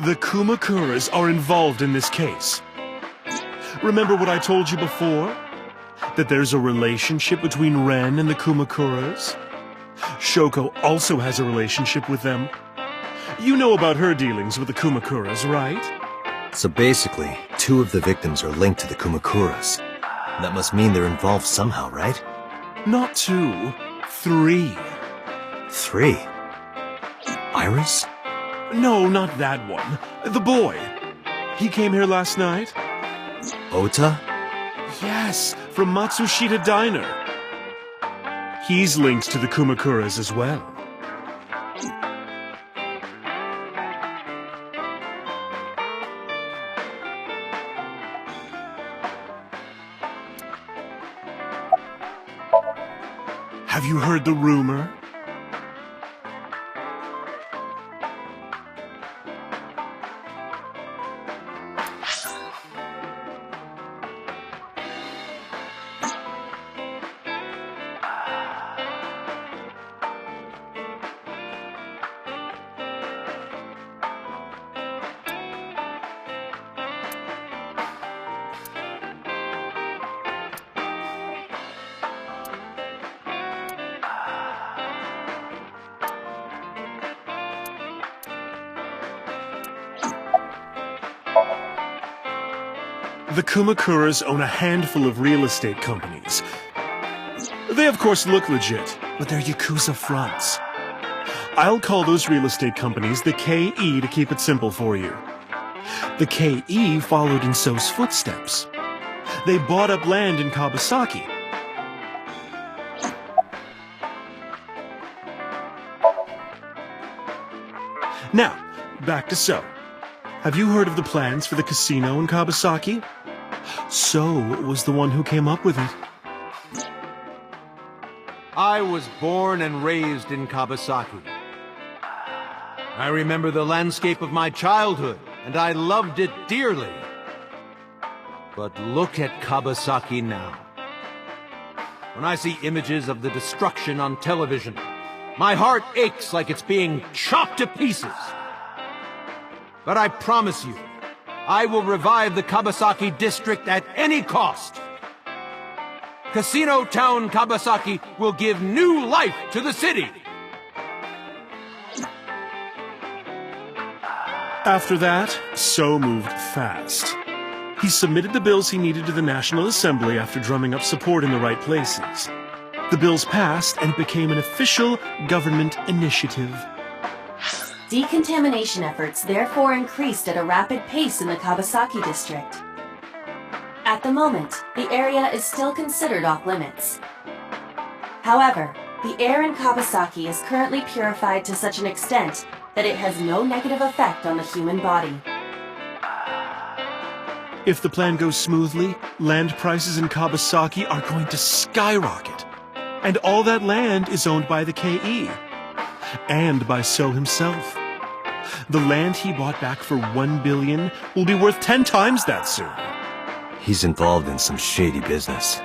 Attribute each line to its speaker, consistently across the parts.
Speaker 1: The Kumakuras are involved in this case. Remember what I told you before? That there's a relationship between Ren and the Kumakuras? Shoko also has a relationship with them. You know about her dealings with the Kumakuras, right?
Speaker 2: So basically, 2 of the victims are linked to the Kumakuras. That must mean they're involved somehow, right?
Speaker 1: Not 2, 3.
Speaker 2: 3? Iris?
Speaker 1: No, not that one. The boy. He came here last night?
Speaker 2: Ota?
Speaker 1: Yes, from Matsushita Diner. He's linked to the Kumakuras as well. Have you heard the rumor? The Kumakuras own a handful of real estate companies. They of course look legit, but they're Yakuza fronts. I'll call those real estate companies the KE to keep it simple for you. The KE followed in So's footsteps. They bought up land in Kawasaki. Now, back to So. Have you heard of the plans for the casino in Kawasaki? So was the one who came up with it.
Speaker 3: I was born and raised in Kawasaki. I remember the landscape of my childhood, and I loved it dearly. But look at Kawasaki now. When I see images of the destruction on television, my heart aches like it's being chopped to pieces. But I promise you, I will revive the Kawasaki district at any cost. Casino Town Kawasaki will give new life to the city.
Speaker 1: After that, So moved fast. He submitted the bills he needed to the National Assembly after drumming up support in the right places. The bills passed and it became an official government initiative.
Speaker 4: Decontamination efforts therefore increased at a rapid pace in the Kawasaki district. At the moment, the area is still considered off-limits. However, the air in Kawasaki is currently purified to such an extent that it has no negative effect on the human body.
Speaker 1: If the plan goes smoothly, land prices in Kawasaki are going to skyrocket. And all that land is owned by the KE. And by So himself. The land he bought back for $1 billion will be worth 10 times that soon.
Speaker 2: He's involved in some shady business.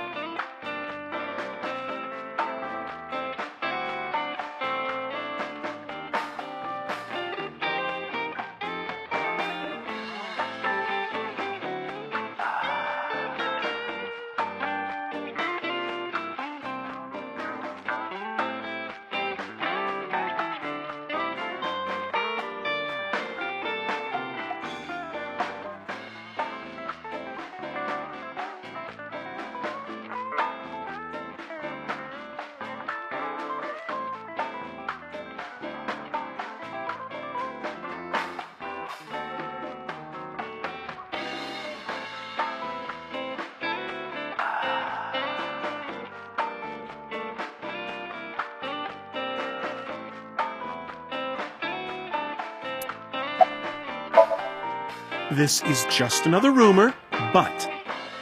Speaker 1: This is just another rumor, but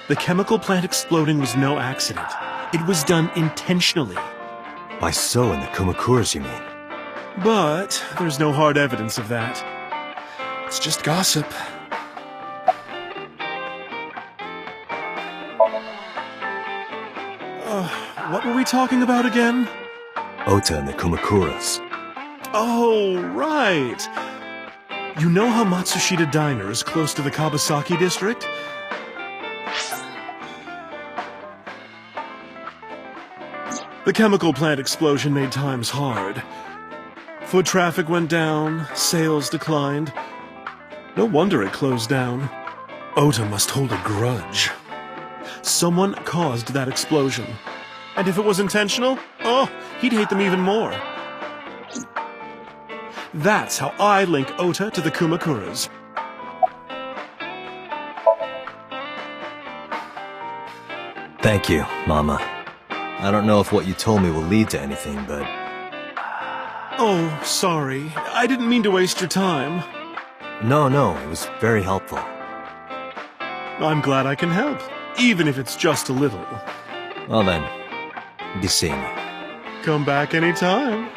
Speaker 1: the chemical plant exploding was no accident. It was done intentionally.
Speaker 2: By So and the Kumakuras, you mean?
Speaker 1: But there's no hard evidence of that. It's just gossip. What were we talking about again?
Speaker 2: Ota and the Kumakuras.
Speaker 1: Oh, right. You know how Matsushita Diner is close to the Kawasaki district? The chemical plant explosion made times hard. Foot traffic went down, sales declined. No wonder it closed down. Ota must hold a grudge. Someone caused that explosion. And if it was intentional, oh, he'd hate them even more. That's how I link Ota to the Kumakuras.
Speaker 2: Thank you, Mama. I don't know if what you told me will lead to anything, but...
Speaker 1: Oh, sorry. I didn't mean to waste your time.
Speaker 2: No, it was very helpful.
Speaker 1: I'm glad I can help, even if it's just a little.
Speaker 2: Well then, be seeing you.
Speaker 1: Come back anytime.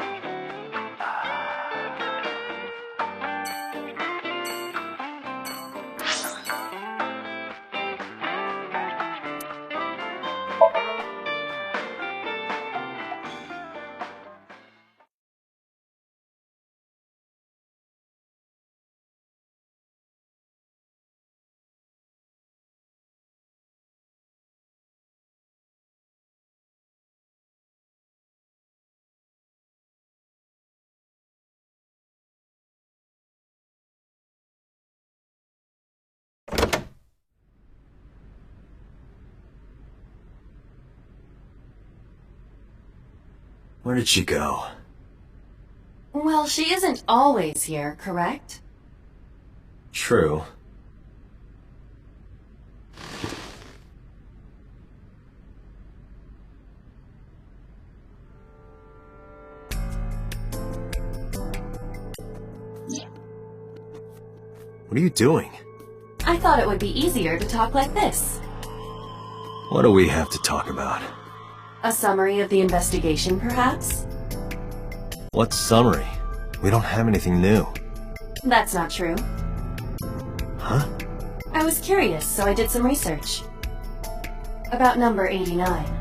Speaker 2: Where did she go?
Speaker 4: Well, she isn't always here, correct?
Speaker 2: True. What are you doing?
Speaker 4: I thought it would be easier to talk like this.
Speaker 2: What do we have to talk about?
Speaker 4: A summary of the investigation, perhaps?
Speaker 2: What summary? We don't have anything new.
Speaker 4: That's not true.
Speaker 2: Huh?
Speaker 4: I was curious, so I did some research. About number 89.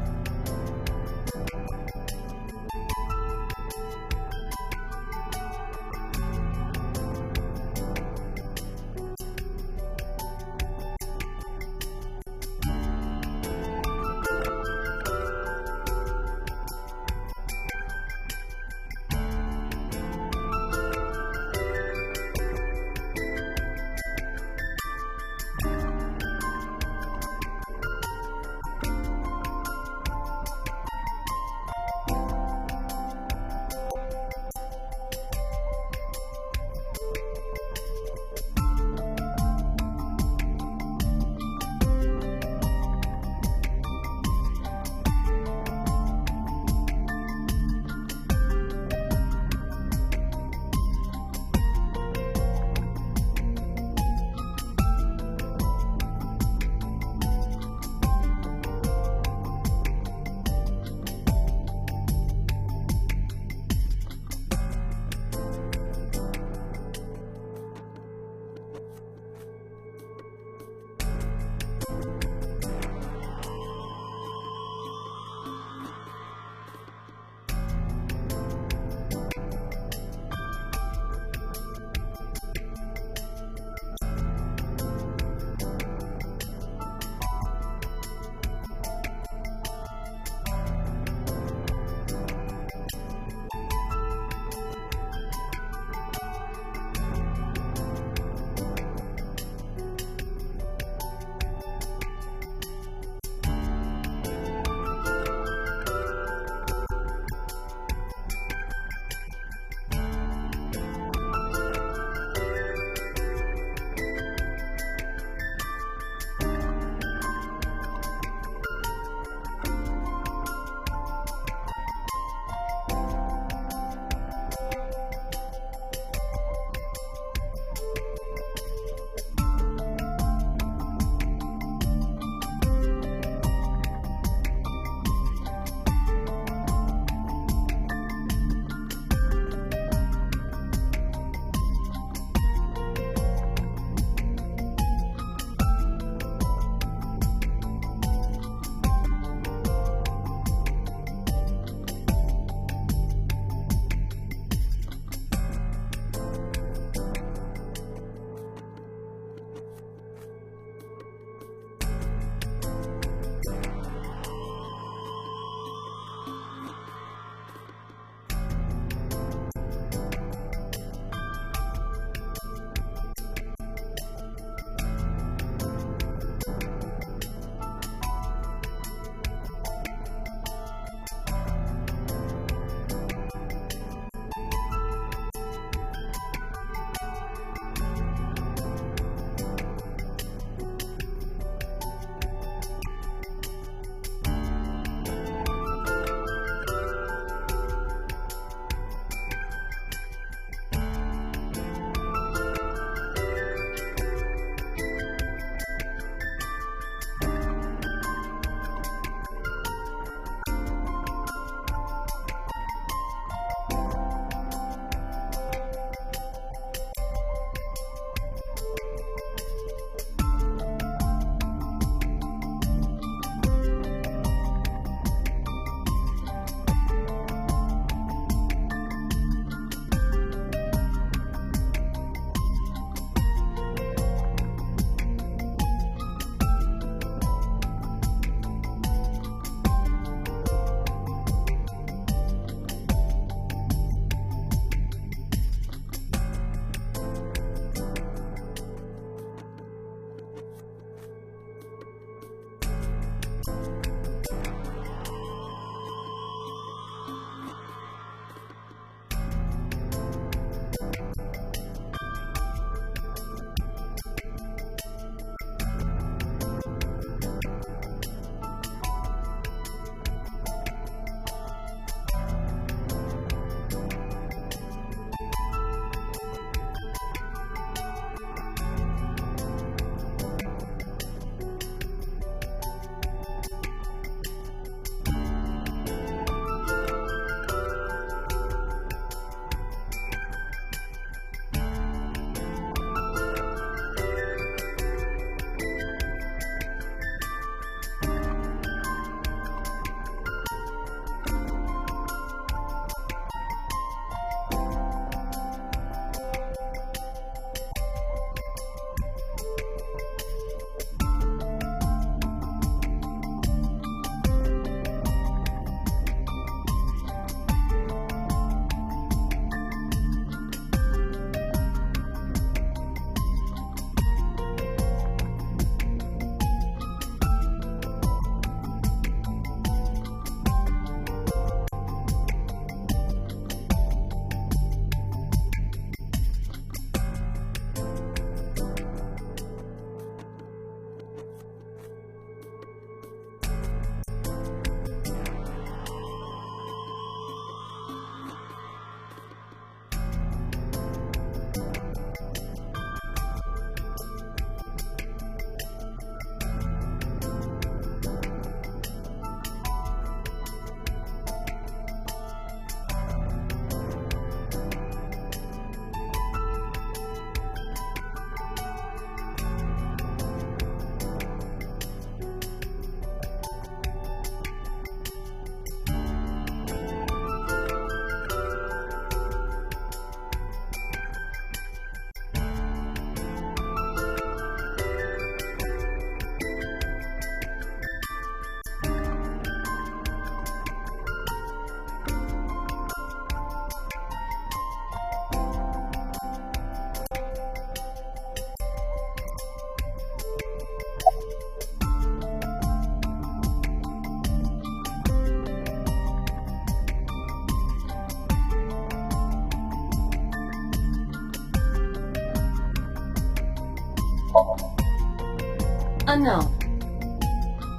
Speaker 4: Unknown.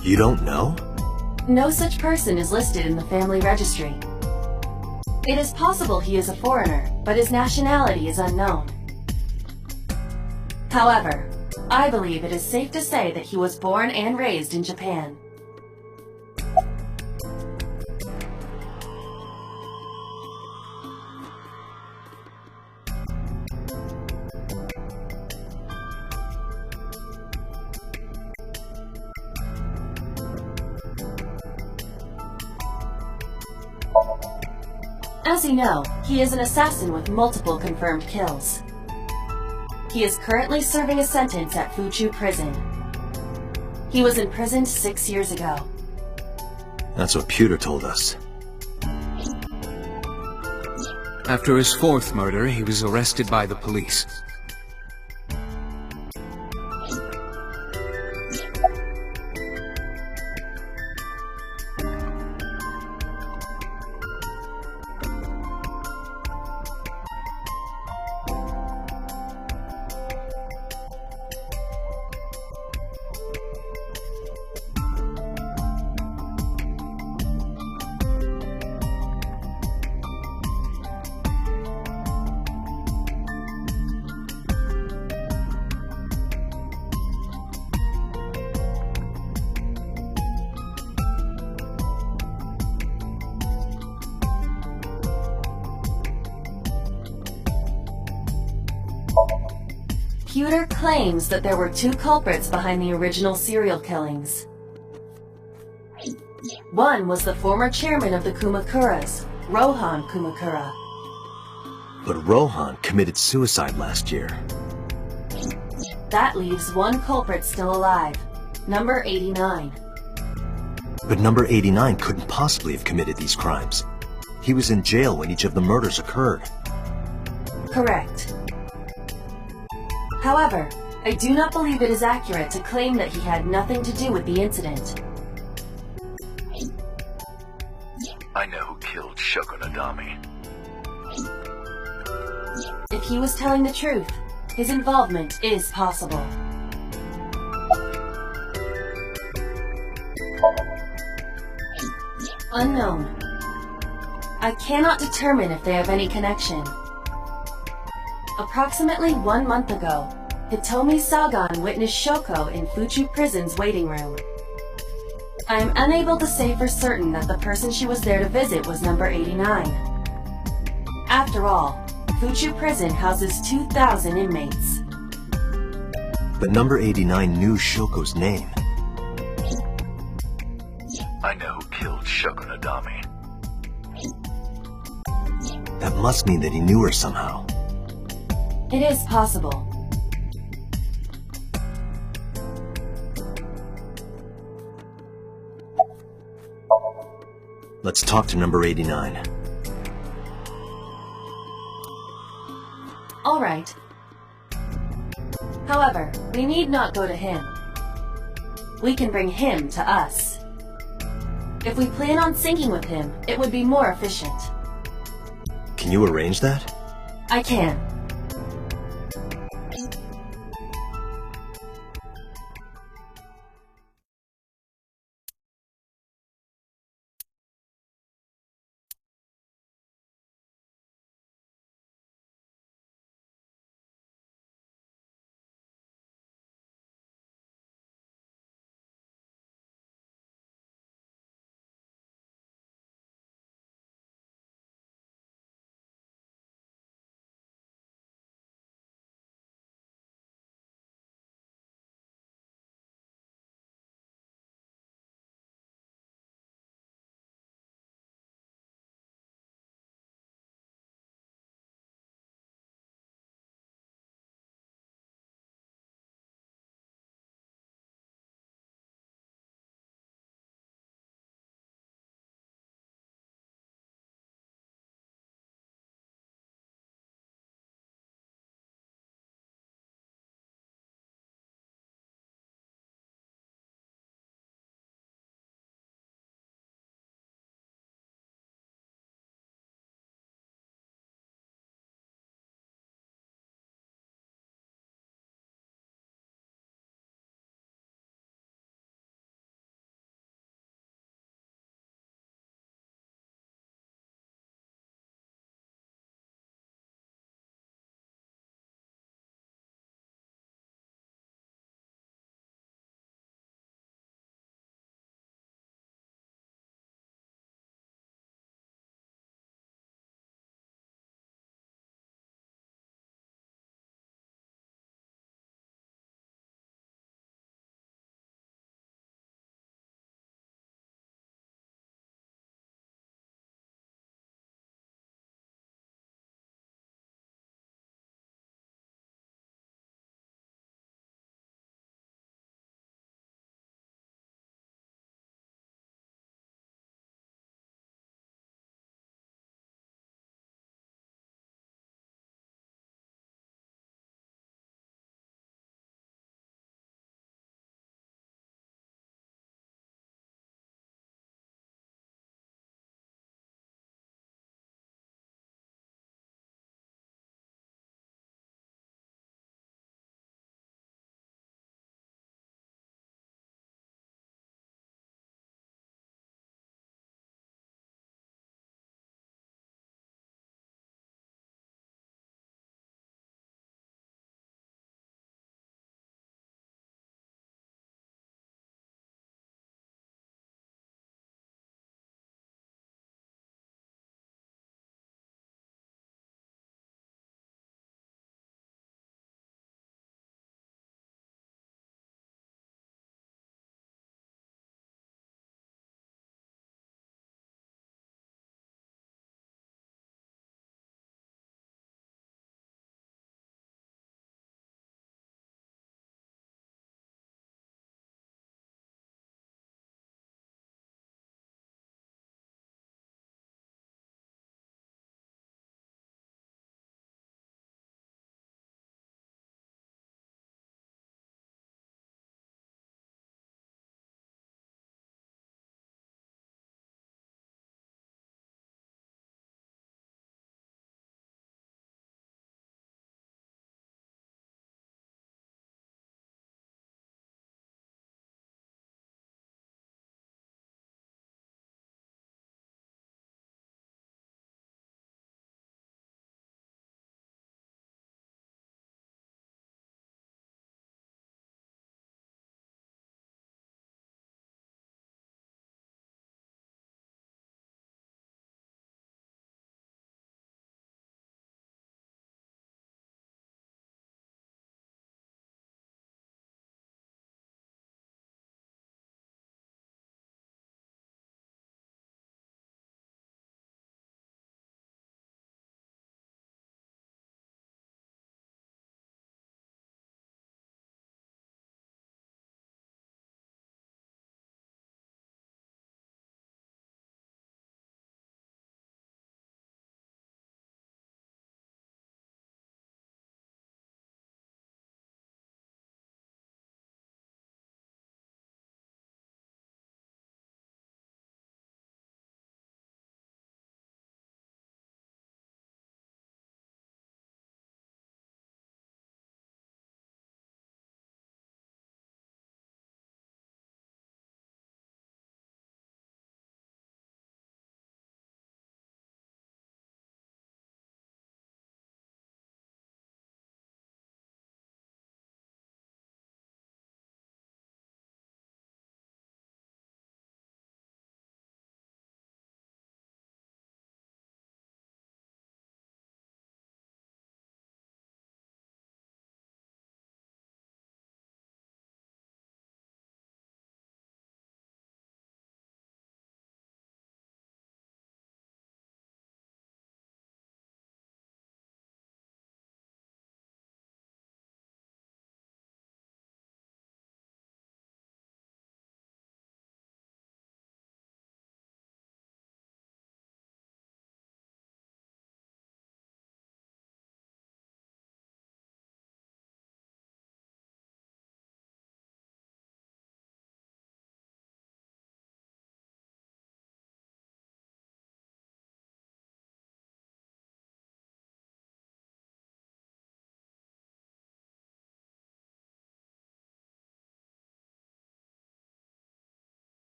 Speaker 2: You don't know?
Speaker 4: No such person is listed in the family registry. It is possible he is a foreigner, but his nationality is unknown. However, I believe it is safe to say that he was born and raised in Japan. As you know, he is an assassin with multiple confirmed kills. He is currently serving a sentence at Fuchu Prison. He was imprisoned 6 years ago.
Speaker 2: That's what Pewter told us.
Speaker 5: After his fourth murder, he was arrested by the police.
Speaker 4: Pewter claims that there were 2 culprits behind the original serial killings. One was the former chairman of the Kumakuras, Rohan Kumakura.
Speaker 2: But Rohan committed suicide last year.
Speaker 4: That leaves 1 culprit still alive, number 89.
Speaker 2: But number 89 couldn't possibly have committed these crimes. He was in jail when each of the murders occurred.
Speaker 4: Correct. However, I do not believe it is accurate to claim that he had nothing to do with the incident.
Speaker 6: I know who killed Shoko Nadami.
Speaker 4: If he was telling the truth, his involvement is possible. Unknown. I cannot determine if they have any connection. Approximately 1 month ago, Hitomi Sagan witnessed Shoko in Fuchu Prison's waiting room. I am unable to say for certain that the person she was there to visit was number 89. After all, Fuchu Prison houses 2,000 inmates.
Speaker 2: But number 89 knew Shoko's name.
Speaker 6: I know who killed Shoko Nadami.
Speaker 2: That must mean that he knew her somehow.
Speaker 4: It is possible.
Speaker 2: Let's talk to number 89.
Speaker 4: All right. However, we need not go to him. We can bring him to us. If we plan on syncing with him, it would be more efficient.
Speaker 2: Can you arrange that?
Speaker 4: I can.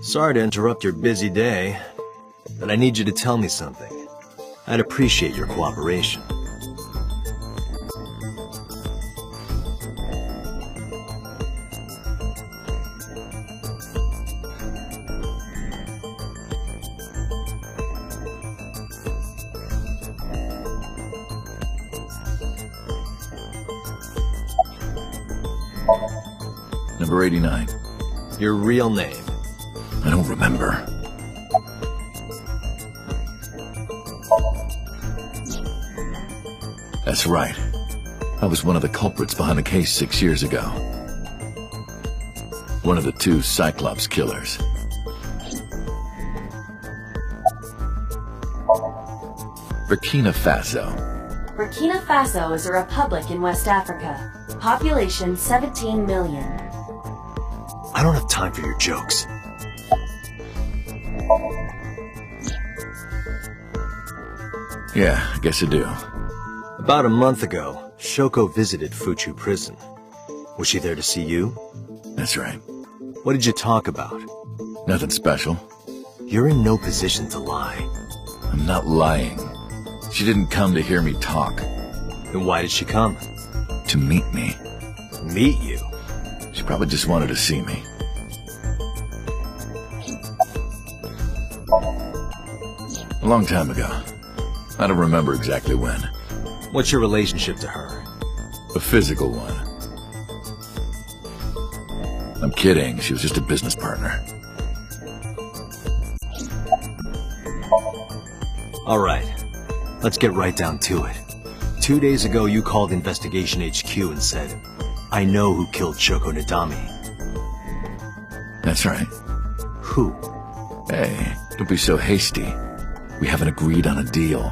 Speaker 2: Sorry to interrupt your busy day, but I need you to tell me something. I'd appreciate your cooperation.
Speaker 6: Number 89.
Speaker 2: Your real name.
Speaker 6: I don't remember. That's right. I was one of the culprits behind the case 6 years ago. One of the 2 Cyclops killers. Burkina Faso.
Speaker 4: Burkina Faso is a republic in West Africa. Population 17 million.
Speaker 2: I don't have time for your jokes.
Speaker 6: Yeah, I guess I do.
Speaker 2: About a month ago, Shoko visited Fuchu prison. Was she there to see you?
Speaker 6: That's right.
Speaker 2: What did you talk about?
Speaker 6: Nothing special.
Speaker 2: You're in no position to lie.
Speaker 6: I'm not lying. She didn't come to hear me talk.
Speaker 2: Then why did she come?
Speaker 6: To meet me.
Speaker 2: Meet you?
Speaker 6: She probably just wanted to see me. A long time ago. I don't remember exactly when.
Speaker 2: What's your relationship to her?
Speaker 6: A physical one. I'm kidding. She was just a business partner.
Speaker 2: All right. Let's get right down to it. 2 days ago, you called Investigation HQ and said, I know who killed Shoko Nadami.
Speaker 6: That's right.
Speaker 2: Who?
Speaker 6: Hey, don't be so hasty. We haven't agreed on a deal.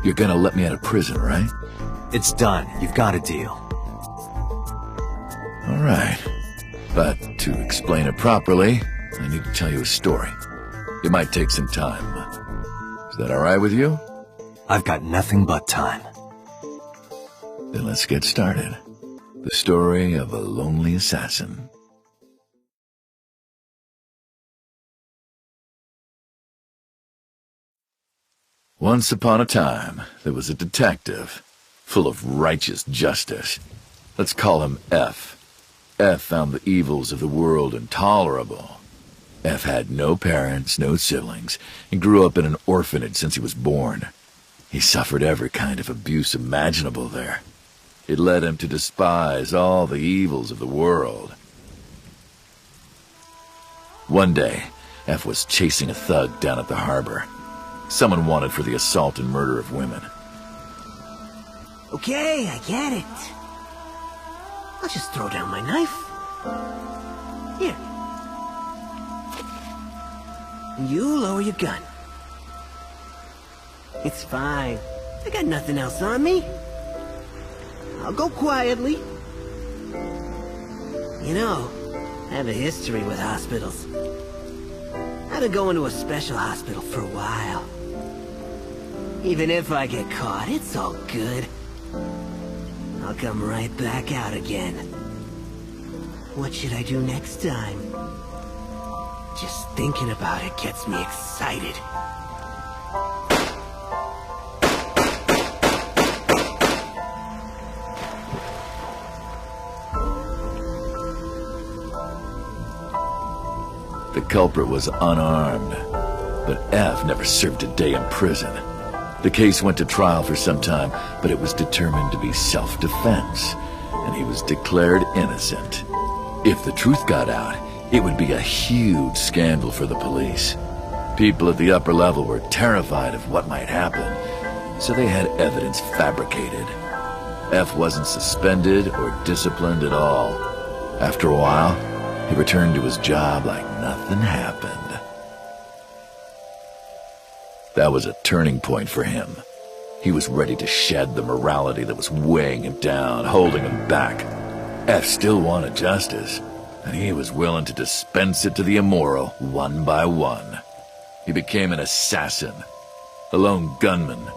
Speaker 6: You're gonna let me out of prison, right?
Speaker 2: It's done. You've got a deal.
Speaker 6: All right. But to explain it properly, I need to tell you a story. It might take some time. Is that all right with you?
Speaker 2: I've got nothing but time.
Speaker 6: Then let's get started. The story of a lonely assassin. Once upon a time, there was a detective, full of righteous justice. Let's call him F. F found the evils of the world intolerable. F had no parents, no siblings, and grew up in an orphanage since he was born. He suffered every kind of abuse imaginable there. It led him to despise all the evils of the world. One day, F was chasing a thug down at the harbor. Someone wanted for the assault and murder of women.
Speaker 7: Okay, I get it. I'll just throw down my knife. Here. And you lower your gun. It's fine. I got nothing else on me. I'll go quietly. You know, I have a history with hospitals. I've been going to a special hospital for a while. Even if I get caught, it's all good. I'll come right back out again. What should I do next time? Just thinking about it gets me excited.
Speaker 6: The culprit was unarmed, but F never served a day in prison. The case went to trial for some time, but it was determined to be self-defense, and he was declared innocent. If the truth got out, it would be a huge scandal for the police. People at the upper level were terrified of what might happen, so they had evidence fabricated. F wasn't suspended or disciplined at all. After a while, he returned to his job like nothing happened. That was a turning point for him. He was ready to shed the morality that was weighing him down, holding him back. F still wanted justice, and he was willing to dispense it to the immoral one by one. He became an assassin, a lone gunman.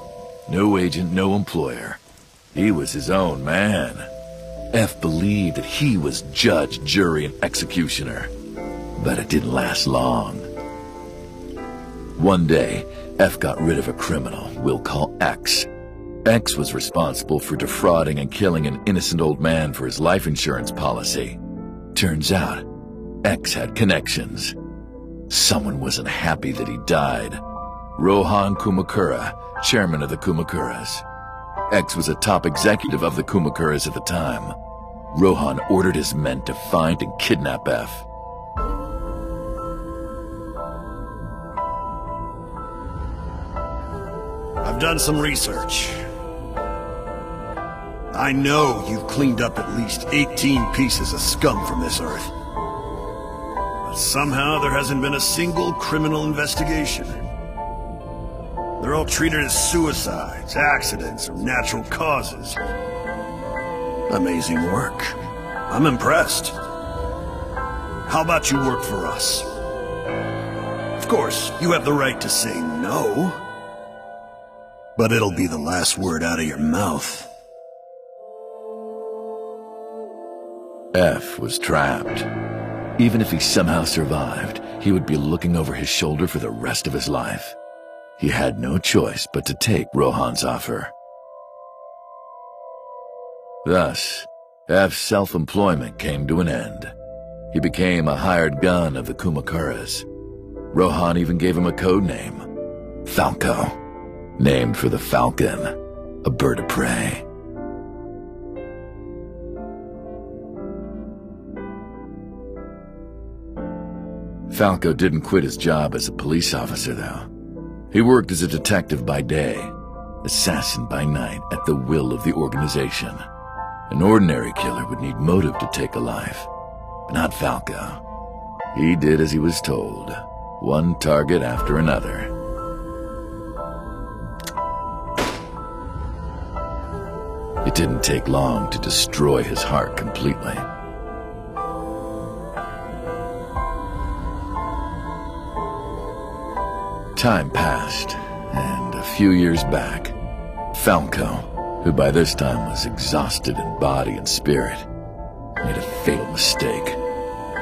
Speaker 6: No agent, no employer. He was his own man. F believed that he was judge, jury, and executioner. But it didn't last long. One day, F got rid of a criminal we'll call X. X was responsible for defrauding and killing an innocent old man for his life insurance policy. Turns out, X had connections. Someone wasn't happy that he died. Rohan Kumakura, chairman of the Kumakuras. X was a top executive of the Kumakuras at the time. Rohan ordered his men to find and kidnap F.
Speaker 8: I've done some research. I know you've cleaned up at least 18 pieces of scum from this earth. But somehow there hasn't been a single criminal investigation. They're all treated as suicides, accidents, or natural causes. Amazing work. I'm impressed. How about you work for us? Of course, you have the right to say no. But it'll be the last word out of your mouth.
Speaker 6: F was trapped. Even if he somehow survived, he would be looking over his shoulder for the rest of his life. He had no choice but to take Rohan's offer. Thus, F's self-employment came to an end. He became a hired gun of the Kumakuras. Rohan even gave him a code name, Falco, named for the falcon, a bird of prey. Falco didn't quit his job as a police officer, though. He worked as a detective by day, assassin by night at the will of the organization. An ordinary killer would need motive to take a life, but not Falco. He did as he was told, one target after another. It didn't take long to destroy his heart completely. Time passed, and a few years back, Falco, who by this time was exhausted in body and spirit, made a fatal mistake.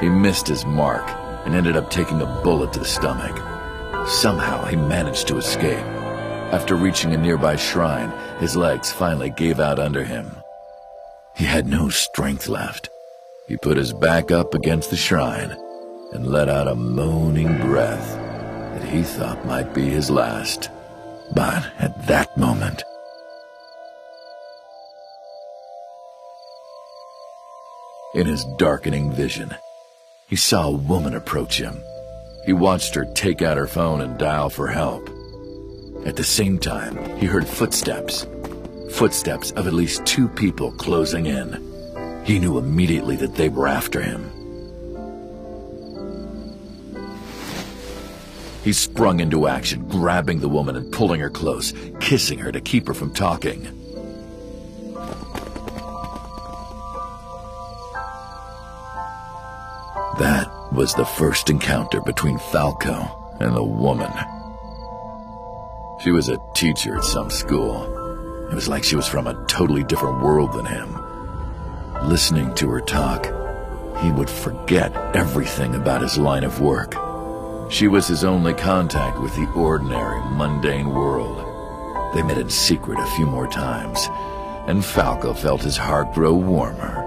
Speaker 6: He missed his mark and ended up taking a bullet to the stomach. Somehow he managed to escape. After reaching a nearby shrine, his legs finally gave out under him. He had no strength left. He put his back up against the shrine and let out a moaning breath that he thought might be his last. But at that moment, in his darkening vision, he saw a woman approach him. He watched her take out her phone and dial for help. At the same time, he heard footsteps. Footsteps of at least 2 people closing in. He knew immediately that they were after him. He sprung into action, grabbing the woman and pulling her close, kissing her to keep her from talking. That was the first encounter between Falco and the woman. She was a teacher at some school. It was like she was from a totally different world than him. Listening to her talk, he would forget everything about his line of work. She was his only contact with the ordinary, mundane world. They met in secret a few more times, and Falco felt his heart grow warmer.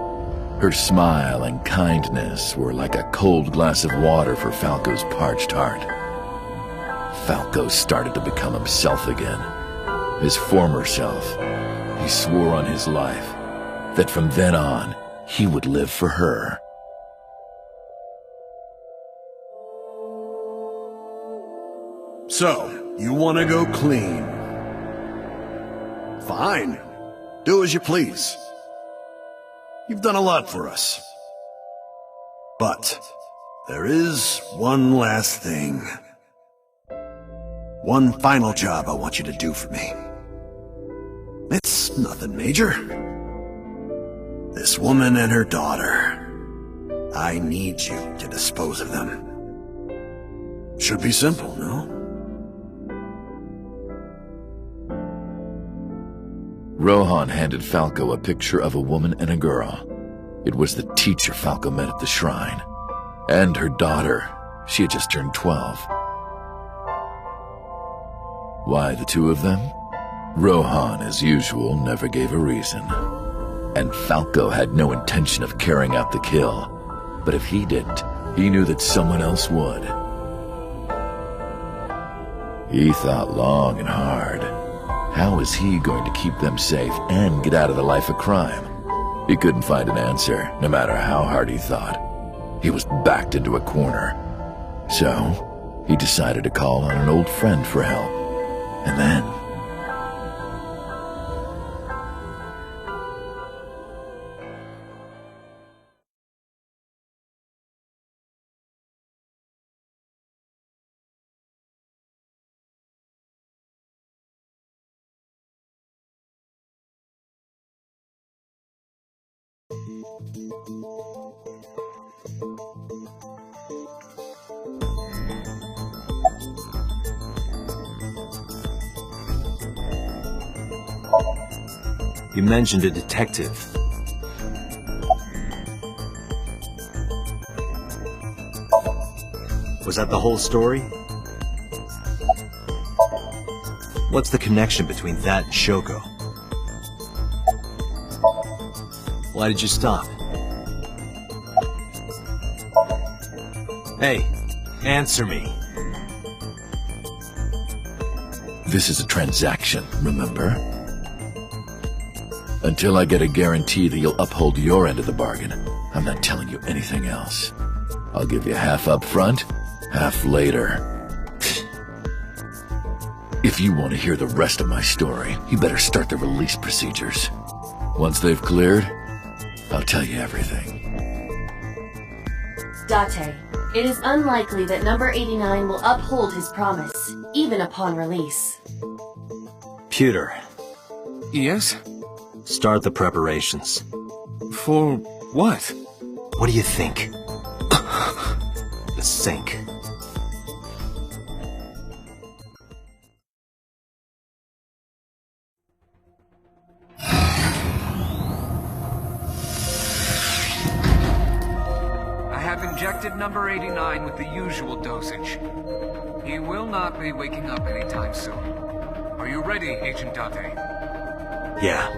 Speaker 6: Her smile and kindness were like a cold glass of water for Falco's parched heart. Falco started to become himself again, his former self. He swore on his life that from then on, he would live for her.
Speaker 8: So, you want to go clean? Fine. Do as you please. You've done a lot for us. But there is one last thing. one final job I want you to do for me. It's nothing major. This woman and her daughter. I need you to dispose of them. Should be simple, no?
Speaker 6: Rohan handed Falco a picture of a woman and a girl. It was the teacher Falco met at the shrine. And her daughter. She had just turned 12. Why the two of them? Rohan, as usual, never gave a reason. And Falco had no intention of carrying out the kill. But if he didn't, he knew that someone else would. He thought long and hard. How was he going to keep them safe and get out of the life of crime? He couldn't find an answer, no matter how hard he thought. He was backed into a corner. So, he decided to call on an old friend for help. And then...
Speaker 2: You mentioned a detective. Was that the whole story? What's the connection between that and Shoko? Why did you stop? Hey, answer me.
Speaker 6: This is a transaction, remember? Until I get a guarantee that you'll uphold your end of the bargain, I'm not telling you anything else. I'll give you half up front, half later. If you want to hear the rest of my story, you better start the release procedures. Once they've cleared, I'll tell you everything.
Speaker 4: Date, it is unlikely that number 89 will uphold his promise, even upon release.
Speaker 2: Pewter,
Speaker 5: Yes?
Speaker 2: start the preparations.
Speaker 5: For what?
Speaker 2: What do you think? The sink.
Speaker 5: I have injected number 89 with the usual dosage. He will not be waking up anytime soon. Are you ready, Agent Date?
Speaker 2: Yeah,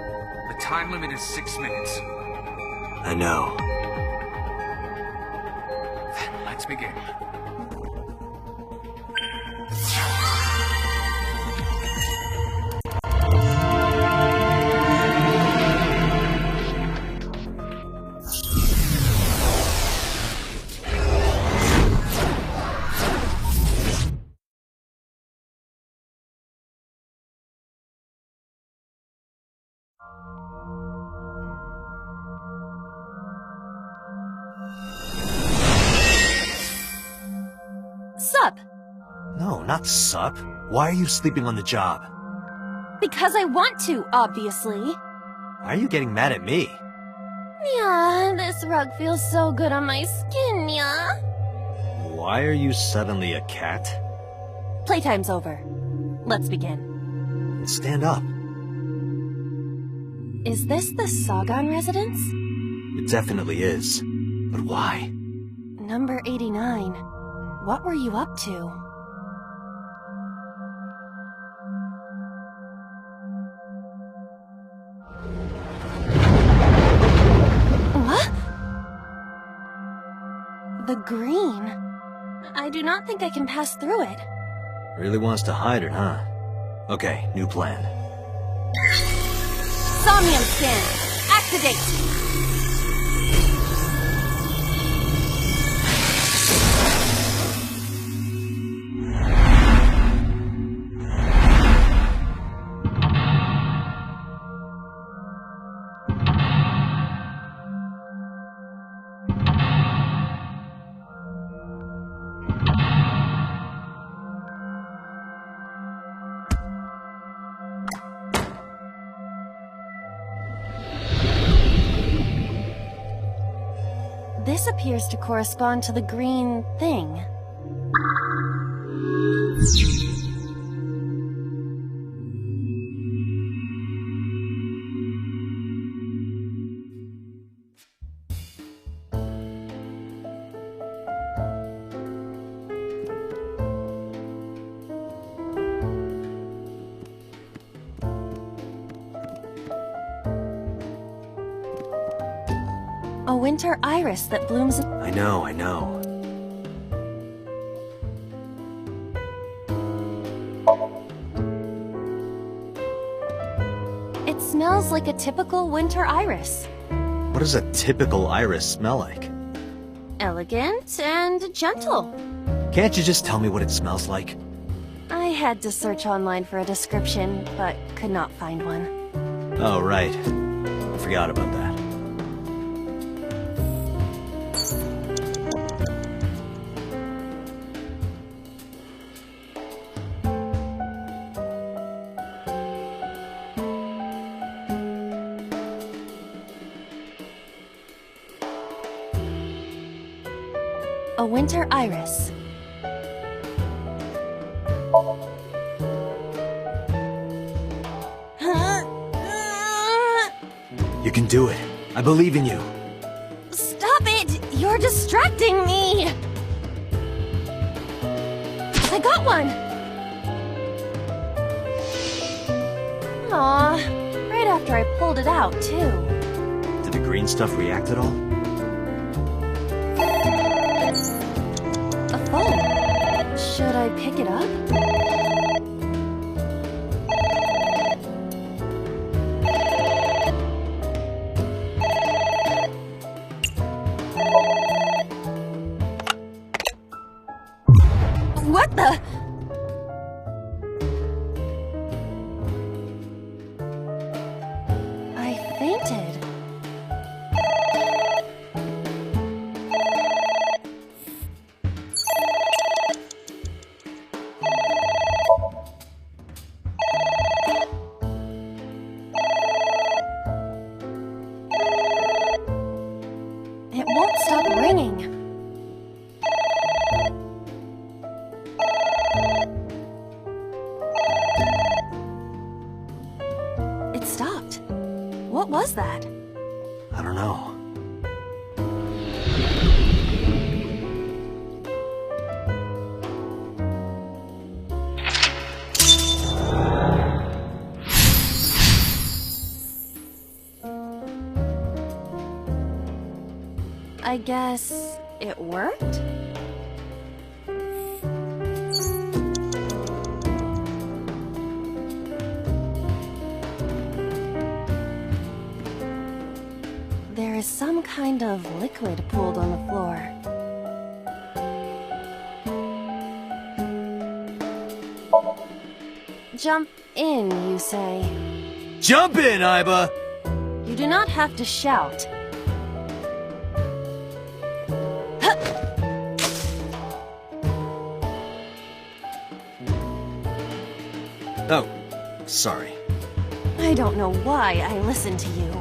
Speaker 5: The time limit is 6 minutes.
Speaker 2: I know.
Speaker 5: Then let's begin.
Speaker 9: Sup?
Speaker 2: No, not sup. Why are you sleeping on the job?
Speaker 9: Because I want to, obviously.
Speaker 2: Why are you getting mad at me?
Speaker 9: Yeah, this rug feels so good on my skin, yeah?
Speaker 2: Why are you suddenly a cat?
Speaker 9: Playtime's over. Let's begin.
Speaker 2: Stand up.
Speaker 9: Is this the Sagan residence?
Speaker 2: It definitely is. But why?
Speaker 9: Number 89. What were you up to? What? The green. I do not think I can pass through it.
Speaker 2: Really wants to hide it, huh? Okay, new plan.
Speaker 9: Somnium scan! Activate! appears to correspond to the green thing. A winter iris that blooms.
Speaker 2: I know.
Speaker 9: It smells like a typical winter iris.
Speaker 2: What does a typical iris smell like?
Speaker 9: Elegant and gentle.
Speaker 2: Can't you just tell me what it smells like?
Speaker 9: I had to search online for a description, but could not find one.
Speaker 2: Oh, right. I forgot about that.
Speaker 9: A winter iris.
Speaker 2: You can do it. I believe in you.
Speaker 9: Stop it! You're distracting me! I got one! Aw, right after I pulled it out, too.
Speaker 2: Did the green stuff react at all?
Speaker 9: A phone. Should I pick it up? What the? I fainted. It won't stop ringing. It stopped. What was that?
Speaker 2: I don't know.
Speaker 9: I guess it worked? There is some kind of liquid pooled on the floor. Jump in, you say.
Speaker 2: Jump in, Iba!
Speaker 9: You do not have to shout.
Speaker 2: Oh, sorry.
Speaker 9: I don't know why I listen to you.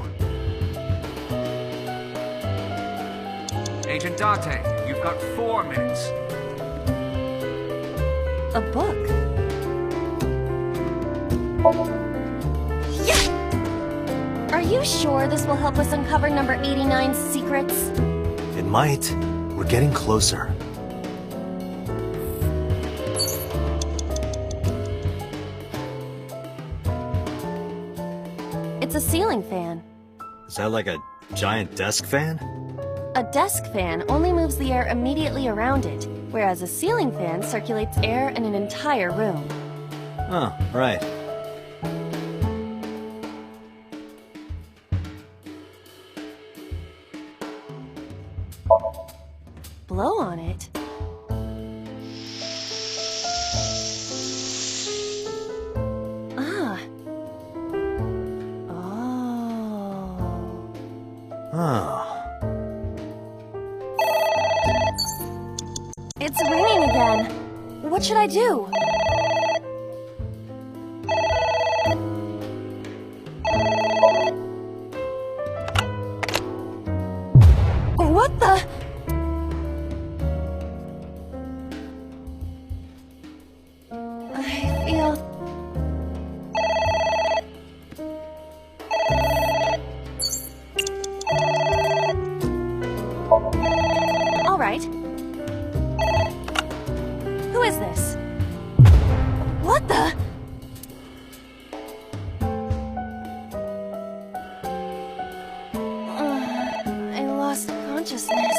Speaker 5: Agent Date, you've got 4 minutes.
Speaker 9: A book. Yeah! Are you sure this will help us uncover number 89's secrets?
Speaker 2: It might. We're getting closer.
Speaker 9: It's a ceiling fan.
Speaker 2: Is that like a giant desk fan?
Speaker 9: A desk fan only moves the air immediately around it, whereas a ceiling fan circulates air in an entire room.
Speaker 2: Oh, right.
Speaker 9: Blow on it. Ah. Oh.
Speaker 2: Oh.
Speaker 9: It's ringing again. What should I do? What the? is this? What the? I lost consciousness.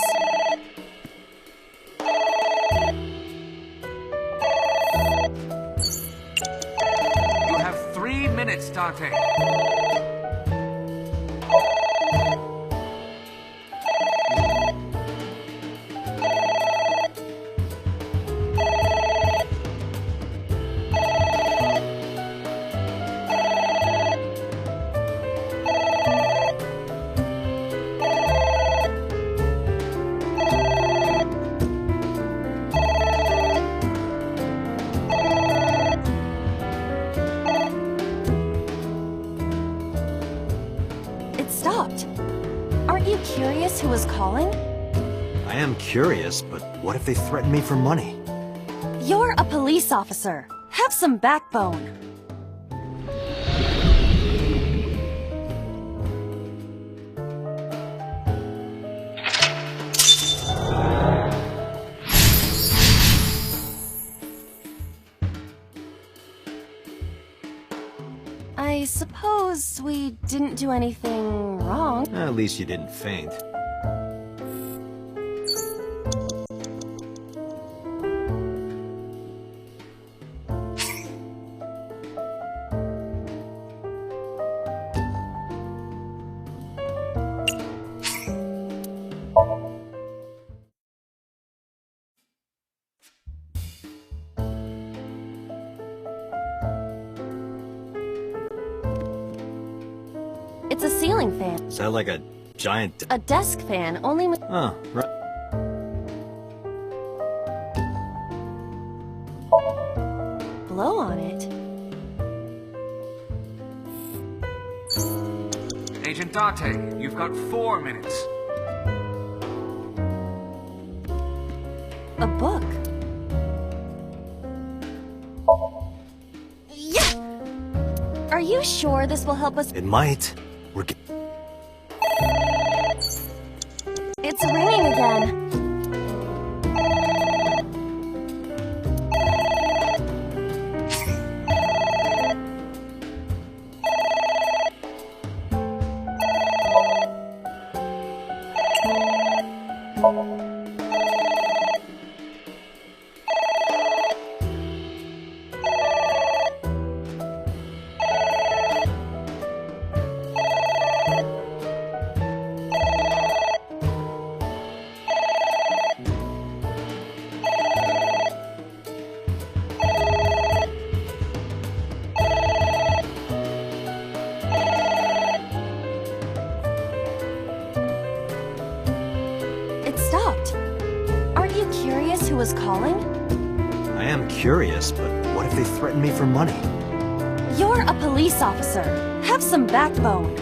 Speaker 5: You have 3 minutes, Dante.
Speaker 9: It stopped. Aren't you curious who was calling?
Speaker 2: I am curious, but what if they threaten me for money?
Speaker 9: You're a police officer. Have some backbone. I suppose we didn't do anything wrong.
Speaker 2: At least you didn't faint.
Speaker 9: It's a ceiling fan.
Speaker 2: Is that like a giant...
Speaker 9: A desk fan, only with...
Speaker 2: Oh, right.
Speaker 9: blow on it.
Speaker 5: Agent Dante, you've got 4 minutes.
Speaker 9: A book. Yeah! Are you sure this will help us?
Speaker 2: It might. We're get...
Speaker 9: It's ringing again. It stopped. Aren't you curious who was calling?
Speaker 2: I am curious, but what if they threaten me for money?
Speaker 9: You're a police officer. Have some backbone.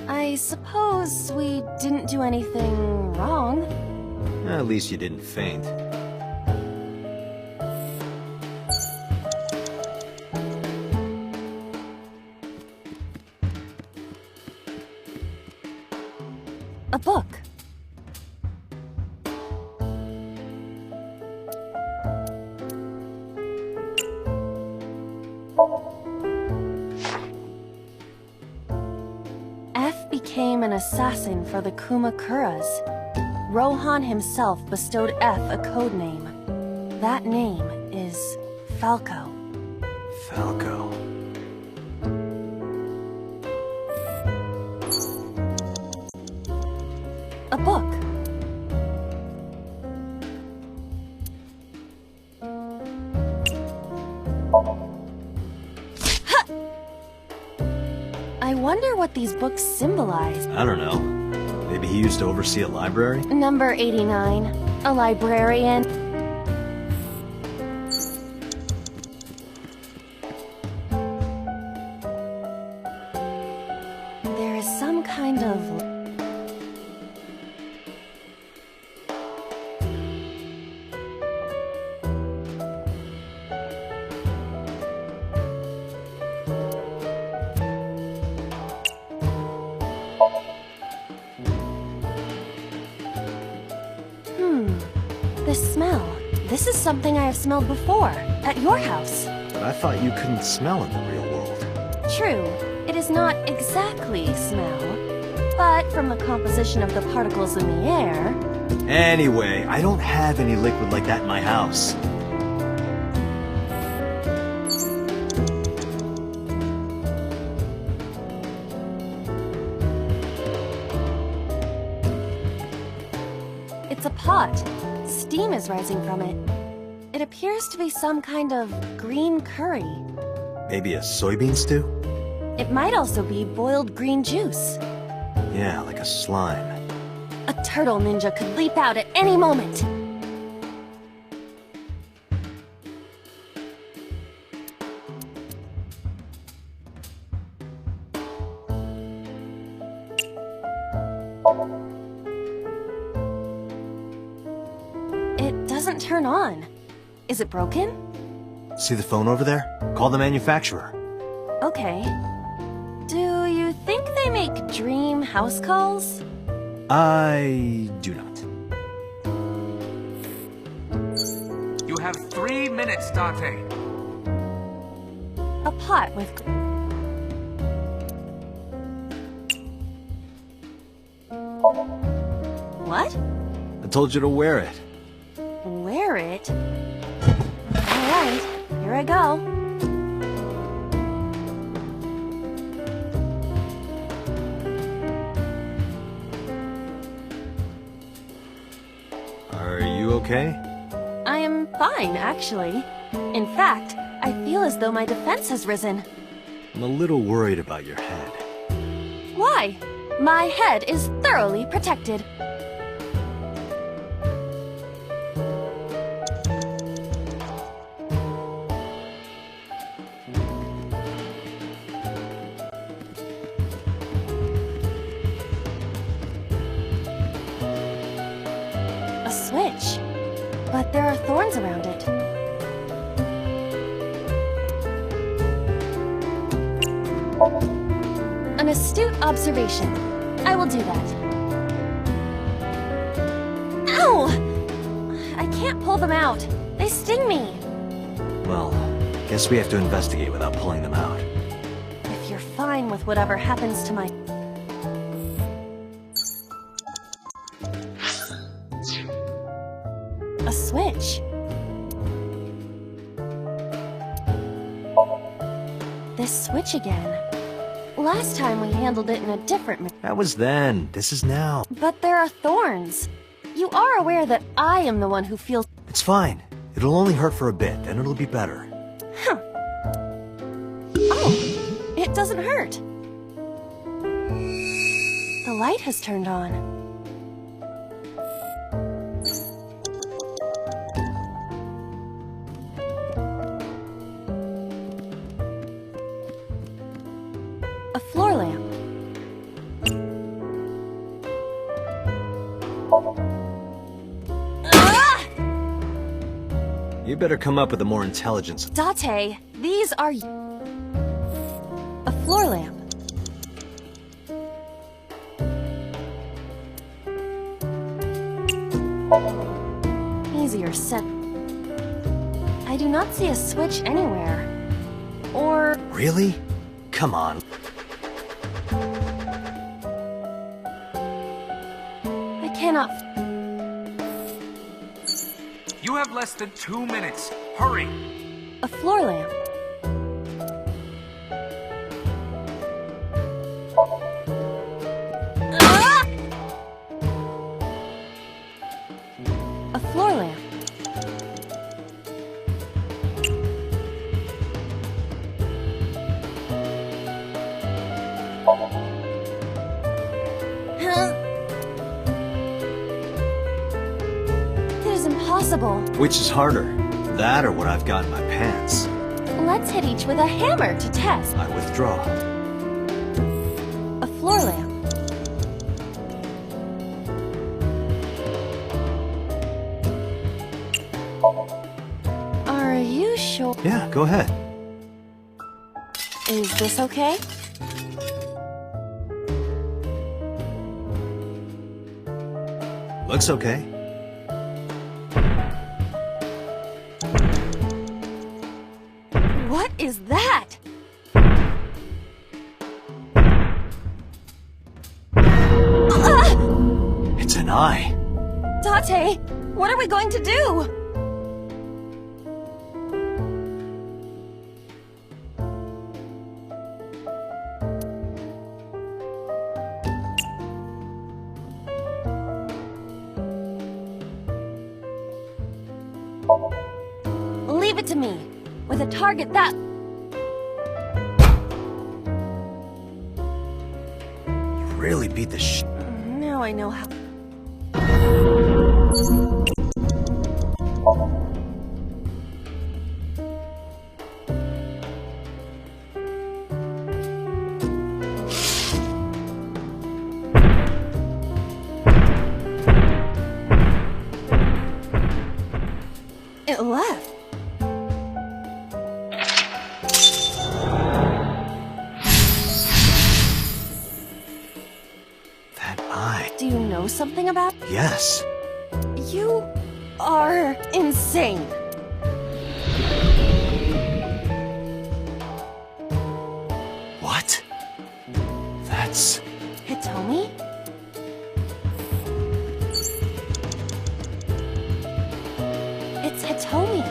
Speaker 9: I suppose we didn't do anything wrong.
Speaker 2: At least you didn't faint.
Speaker 9: A book. F became an assassin for the Kumakuras. Rohan himself bestowed F a code name. That name is Falco.
Speaker 2: Falco.
Speaker 9: A book. Ha! I wonder what these books symbolize.
Speaker 2: I don't know. Maybe he used to oversee a library?
Speaker 9: Number 89. A librarian. There is some kind of... This is something I have smelled before, at your house.
Speaker 2: But I thought you couldn't smell in the real world.
Speaker 9: True, it is not exactly smell, but from the composition of the particles in the air...
Speaker 2: Anyway, I don't have any liquid like that in my house.
Speaker 9: It's a pot. Steam is rising from it. It appears to be some kind of green curry.
Speaker 2: Maybe a soybean stew?
Speaker 9: It might also be boiled green juice.
Speaker 2: Yeah, like a slime.
Speaker 9: A turtle ninja could leap out at any moment. It doesn't turn on. Is it broken?
Speaker 2: See the phone over there? Call the manufacturer.
Speaker 9: Okay. Do you think they make dream house calls?
Speaker 2: I do not.
Speaker 5: You have 3 minutes, Date.
Speaker 9: A pot with... What?
Speaker 2: I told you to wear it.
Speaker 9: Wear it? Alright, here I go.
Speaker 2: Are you okay?
Speaker 9: I am fine, actually. In fact, I feel as though my defense has risen.
Speaker 2: I'm a little worried about your head.
Speaker 9: Why? My head is thoroughly protected. A switch. But there are thorns around it. An astute observation. I will do that. Ow! I can't pull them out. They sting me.
Speaker 2: Well, guess we have to investigate without pulling them out.
Speaker 9: If you're fine with whatever happens to my... A switch. This switch again. Last time we handled it in a different...
Speaker 2: That was then. This is now.
Speaker 9: But there are thorns. You are aware that I am the one who feels...
Speaker 2: It's fine. It'll only hurt for a bit, then it'll be better.
Speaker 9: Huh. Oh, it doesn't hurt. The light has turned on. A floor lamp. Ah!
Speaker 2: You better come up with a more intelligent...
Speaker 9: Date, these are... A floor lamp. Easier said. I do not see a switch anywhere. Or...
Speaker 2: Really? Come on.
Speaker 9: I cannot...
Speaker 5: You have less than 2 minutes. Hurry!
Speaker 9: A floor lamp. Ah! A floor lamp. Huh? It is impossible.
Speaker 2: Which is harder? That or what I've got in my pants?
Speaker 9: Let's hit each with a hammer to test.
Speaker 2: I withdraw.
Speaker 9: A floor lamp. Are you sure?
Speaker 2: Yeah, go ahead.
Speaker 9: Is this okay?
Speaker 2: Looks okay.
Speaker 9: is that?
Speaker 2: It's an eye.
Speaker 9: Date, what are we going to do? Leave it to me. With a target that...
Speaker 2: You really beat the sh...
Speaker 9: Now I know how... It left.
Speaker 2: That eye.
Speaker 9: Do you know something about...
Speaker 2: Yes.
Speaker 9: You are insane.
Speaker 2: What? That's...
Speaker 9: Hitomi? It's Hitomi.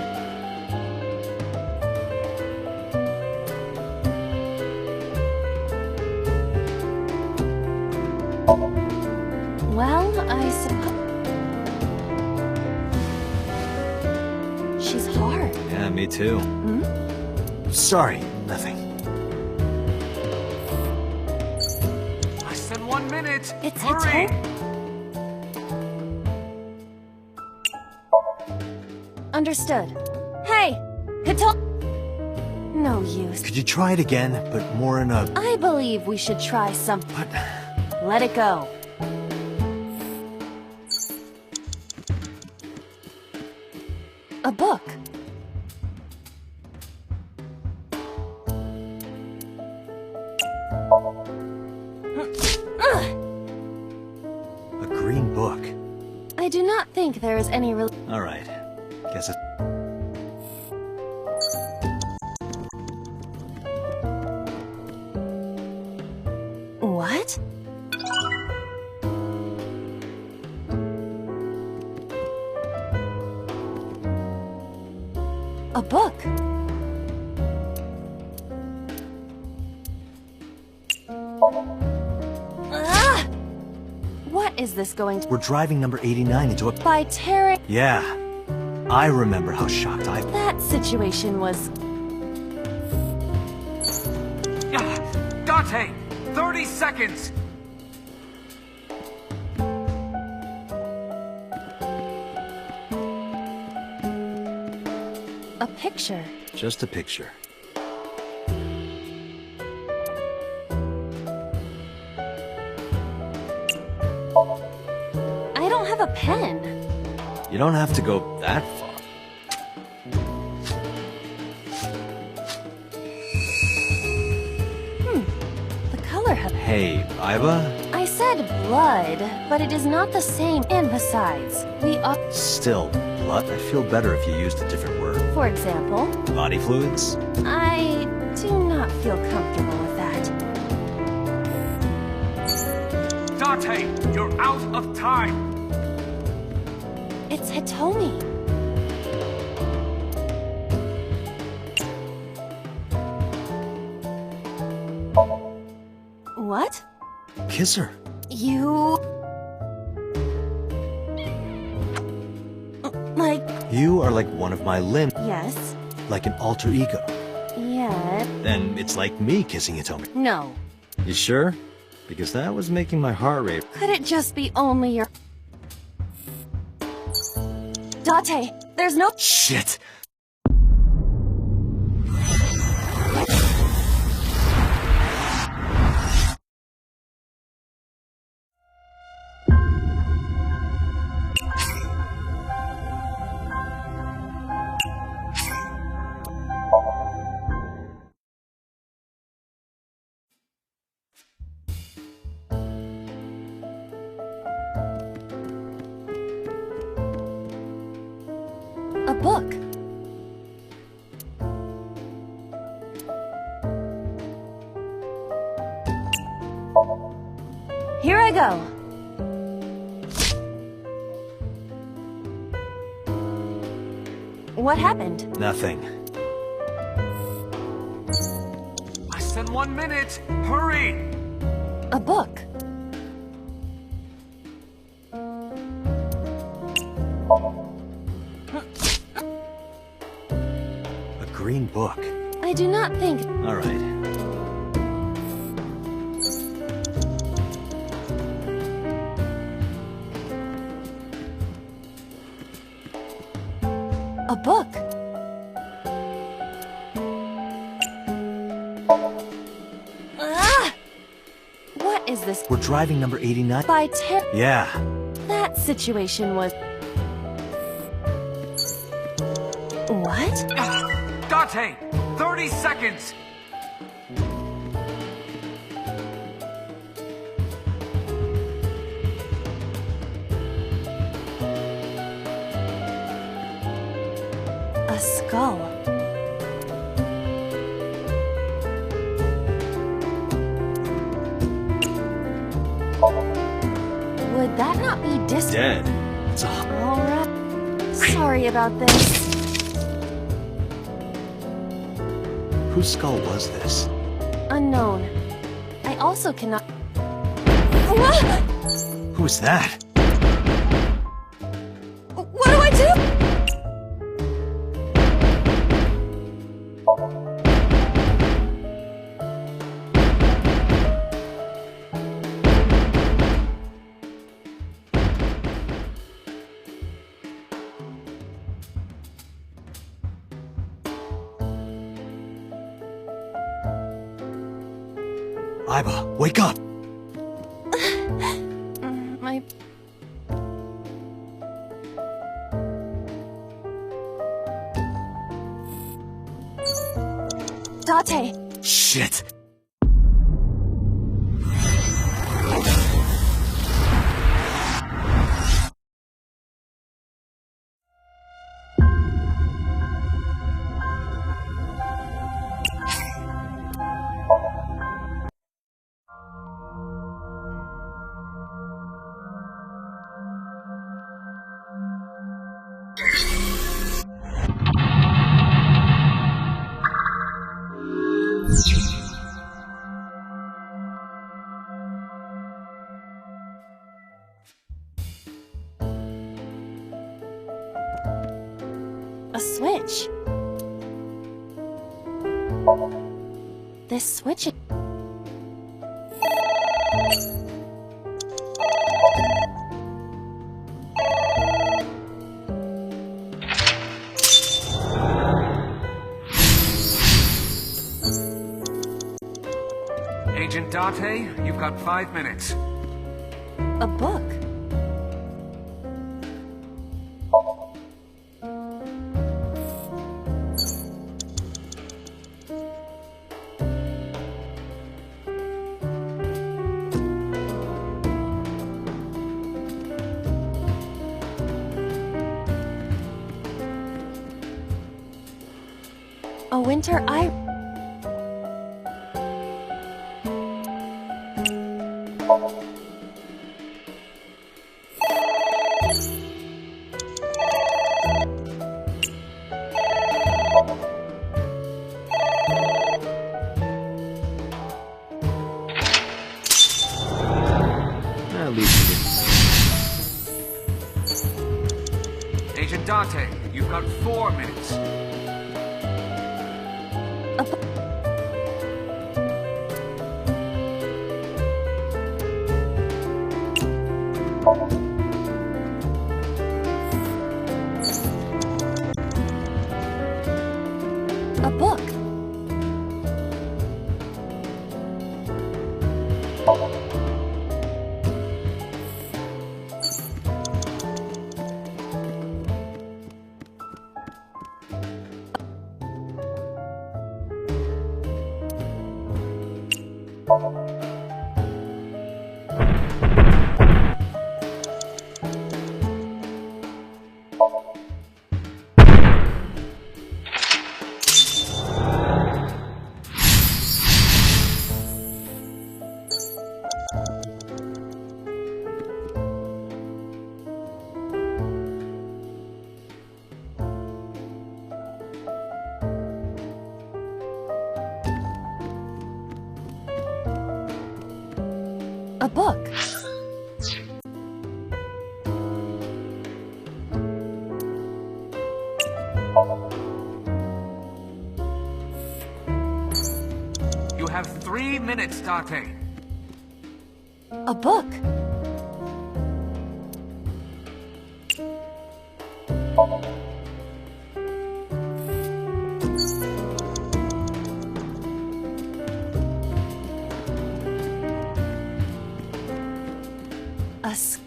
Speaker 9: Well, I suppose... She's hard.
Speaker 2: Yeah, me too. Sorry, nothing.
Speaker 5: I said 1 minute.
Speaker 9: It's
Speaker 5: Hurry.
Speaker 9: Hitomi. Understood. Hey, Hitomi. No use.
Speaker 2: Could you try it again, but more in a...
Speaker 9: I believe we should try something.
Speaker 2: But...
Speaker 9: Let it go. A book.
Speaker 2: a green book.
Speaker 9: I do not think there is any real...
Speaker 2: All right. Guess it's...
Speaker 9: What? A book. Ah! What is this going to...
Speaker 2: We're driving number 89 into a...
Speaker 9: By tearing...
Speaker 2: Yeah. I remember how shocked I...
Speaker 9: That situation was...
Speaker 5: Date! 30 seconds!
Speaker 9: A picture.
Speaker 2: Just a picture.
Speaker 9: I don't have a pen.
Speaker 2: You don't have to go that far.
Speaker 9: The color have...
Speaker 2: Hey, Iba?
Speaker 9: I said blood, but it is not the same. And besides, we are...
Speaker 2: Still, blood? I feel better if you used a different word.
Speaker 9: For example,
Speaker 2: Body fluids?
Speaker 9: I do not feel comfortable with that.
Speaker 5: Date, you're out of time!
Speaker 9: It's Hitomi. What?
Speaker 2: Kiss her.
Speaker 9: You... Like...
Speaker 2: You are like one of my limbs,
Speaker 9: Yes.
Speaker 2: like an alter ego.
Speaker 9: Yeah.
Speaker 2: Then it's like me kissing Hitomi.
Speaker 9: No.
Speaker 2: You sure? Because that was making my heart rate.
Speaker 9: Could it just be only your... Date, there's no...
Speaker 2: Shit!
Speaker 9: A book. Here I go. What happened?
Speaker 2: Nothing.
Speaker 5: Less than 1 minute! Hurry!
Speaker 9: A book.
Speaker 2: A green book.
Speaker 9: I do not think...
Speaker 2: All right.
Speaker 9: A book. Ah! What is this?
Speaker 2: We're driving number 89.
Speaker 9: By Ter...
Speaker 2: Yeah.
Speaker 9: That situation was... What?
Speaker 5: Date! 30 seconds!
Speaker 9: A skull. Would that not be
Speaker 2: Dead. It's a...
Speaker 9: Alright. Sorry about this.
Speaker 2: Whose skull was this?
Speaker 9: Unknown. I also cannot... Ah!
Speaker 2: Who's that?
Speaker 9: What do I do?
Speaker 2: Iba, wake up!
Speaker 9: My... Date!
Speaker 2: Shit!
Speaker 9: A switch. This switch...
Speaker 5: Agent Date, you've got 5 minutes.
Speaker 9: A book. A winter eye...
Speaker 2: At least
Speaker 5: Agent Date, you've got 4 minutes.
Speaker 9: A book. A book.
Speaker 5: You have 3 minutes, Date.
Speaker 9: A book. A s-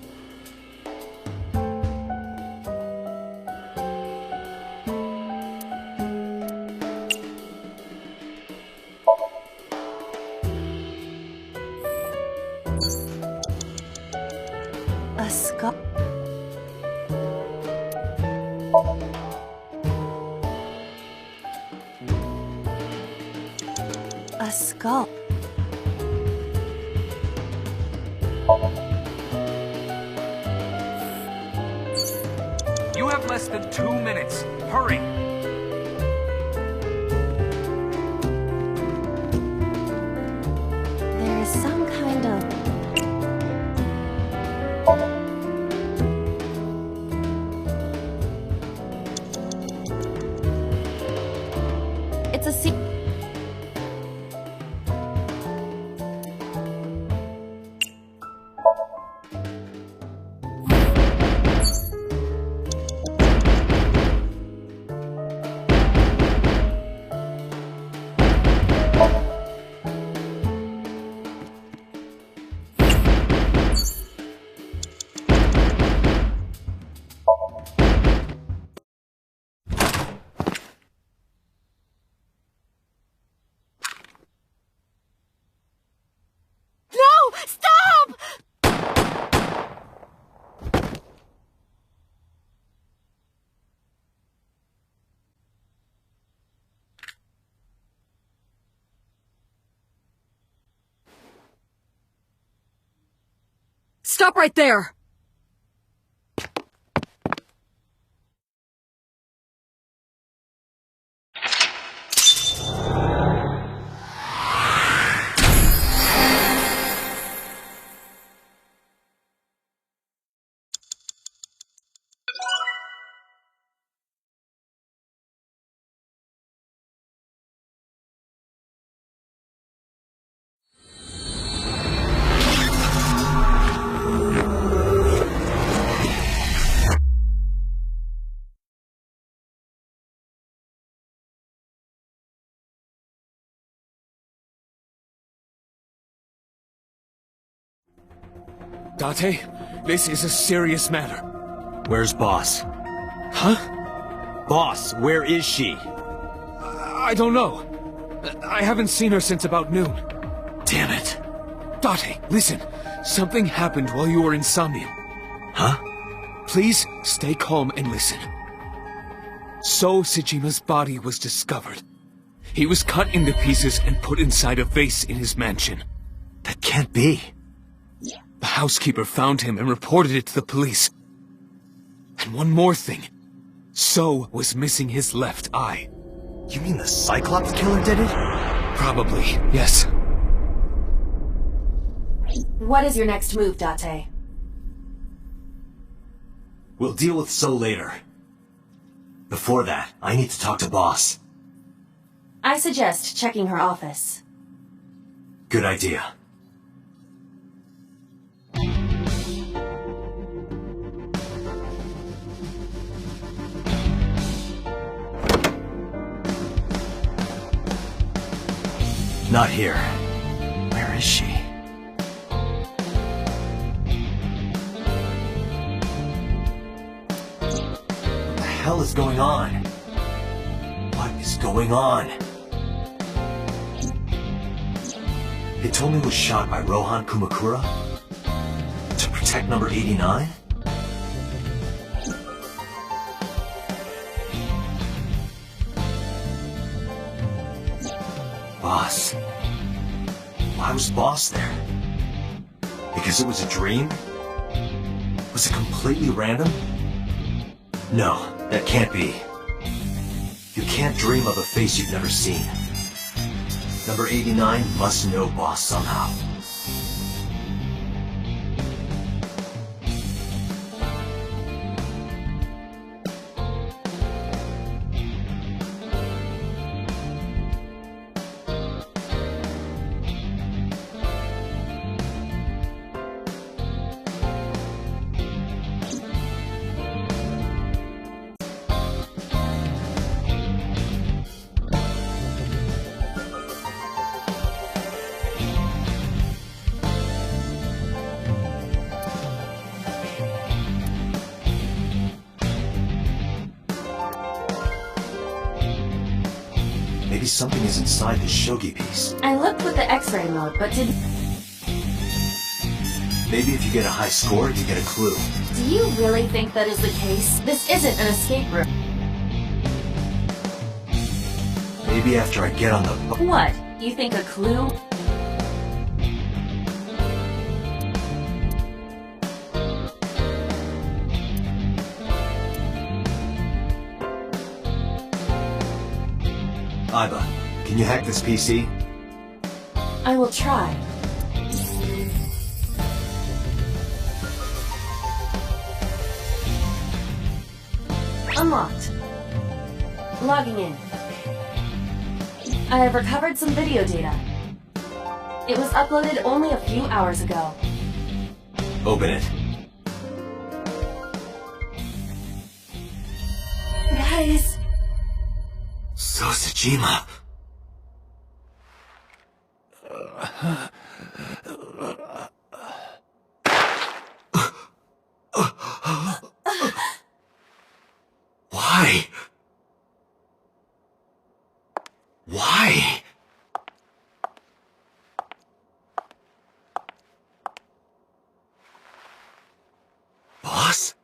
Speaker 9: A skull. A skull.
Speaker 5: You have less than 2 minutes. Hurry!
Speaker 9: There is some kind of... It's a se- No! Stop!
Speaker 10: Stop right there!
Speaker 11: Date, this is a serious matter.
Speaker 2: Where's Boss?
Speaker 11: Huh?
Speaker 2: Boss, where is she?
Speaker 11: I don't know. I haven't seen her since about noon.
Speaker 2: Damn it.
Speaker 11: Date, listen. Something happened while you were in Somnium.
Speaker 2: Huh?
Speaker 11: Please stay calm and listen. So Sejima's body was discovered. He was cut into pieces and put inside a vase in his mansion.
Speaker 2: That can't be.
Speaker 11: The housekeeper found him and reported it to the police. And one more thing. So was missing his left eye.
Speaker 2: You mean the Cyclops killer did it?
Speaker 11: Probably, yes.
Speaker 4: What is your next move, Date?
Speaker 2: We'll deal with So later. Before that, I need to talk to Boss.
Speaker 4: I suggest checking her office.
Speaker 2: Good idea. Not here. Where is she? What the hell is going on? What is going on? Hitomi was shot by Rohan Kumakura? To protect number 89? Boss. Why was Boss there? Because it was a dream? Was it completely random? No, that can't be. You can't dream of a face you've never seen. Number 89 must know Boss somehow. something is inside the shogi piece.
Speaker 4: I looked with the X-ray mode, but didn't...
Speaker 2: Maybe if you get a high score, you get a clue.
Speaker 4: Do you really think that is the case? This isn't an escape room.
Speaker 2: Maybe after I get on the...
Speaker 4: What? You think a clue?
Speaker 2: Aiba, can you hack this PC?
Speaker 4: I will try. Unlocked. Logging in. I have recovered some video data. It was uploaded only a few hours ago.
Speaker 2: Open it.
Speaker 4: Guys...
Speaker 2: So Tsujima. Why? Why? Boss?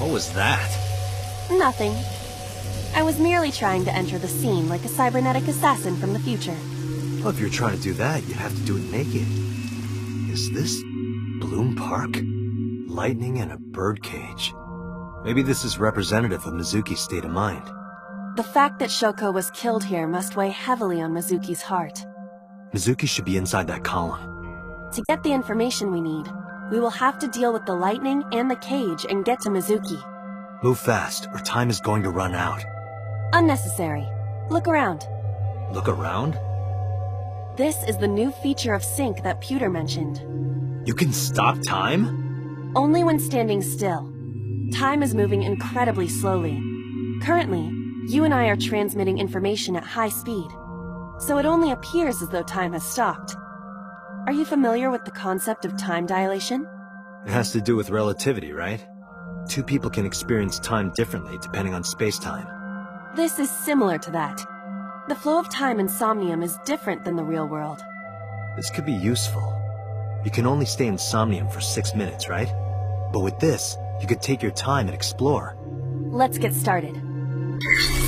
Speaker 2: What was that?
Speaker 9: Nothing. I was merely trying to enter the scene like a cybernetic assassin from the future.
Speaker 2: Well, if you're trying to do that, you'd have to do it naked. Is this Bloom Park? Lightning and a birdcage. Maybe this is representative of Mizuki's state of mind.
Speaker 9: The fact that Shoko was killed here must weigh heavily on Mizuki's heart.
Speaker 2: Mizuki should be inside that column.
Speaker 9: To get the information we need, we will have to deal with the lightning and the cage and get to Mizuki.
Speaker 2: Move fast, or time is going to run out.
Speaker 9: Unnecessary. Look around.
Speaker 2: Look around?
Speaker 9: This is the new feature of Sync that Pewter mentioned.
Speaker 2: You can stop time?
Speaker 9: Only when standing still. Time is moving incredibly slowly. Currently, you and I are transmitting information at high speed, so it only appears as though time has stopped. Are you familiar with the concept of time dilation?
Speaker 2: It has to do with relativity, right? Two people can experience time differently depending on space-time.
Speaker 9: This is similar to that. The flow of time in Somnium is different than the real world.
Speaker 2: This could be useful. You can only stay in Somnium for 6 minutes, right? But with this, you could take your time and explore.
Speaker 9: Let's get started.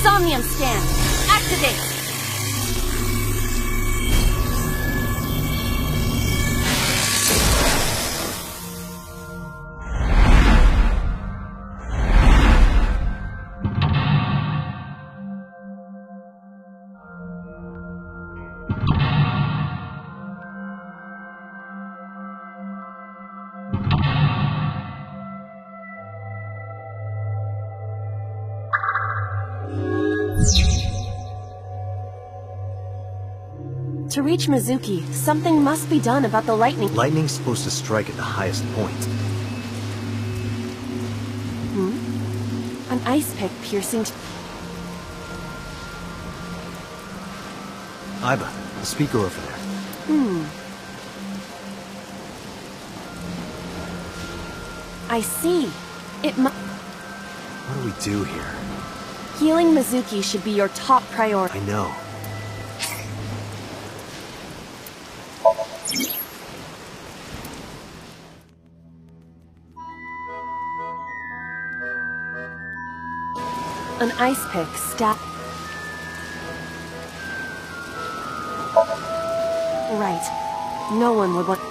Speaker 9: Somnium scan! Activate! To reach Mizuki, something must be done about the lightning.
Speaker 2: Lightning's supposed to strike at the highest point.
Speaker 9: An ice pick piercing...
Speaker 2: Aiba, the speaker over there.
Speaker 9: I see. It mu-
Speaker 2: What do we do here?
Speaker 9: Healing Mizuki should be your top priority.
Speaker 2: I know.
Speaker 9: An ice pick stab... Right. No one would want...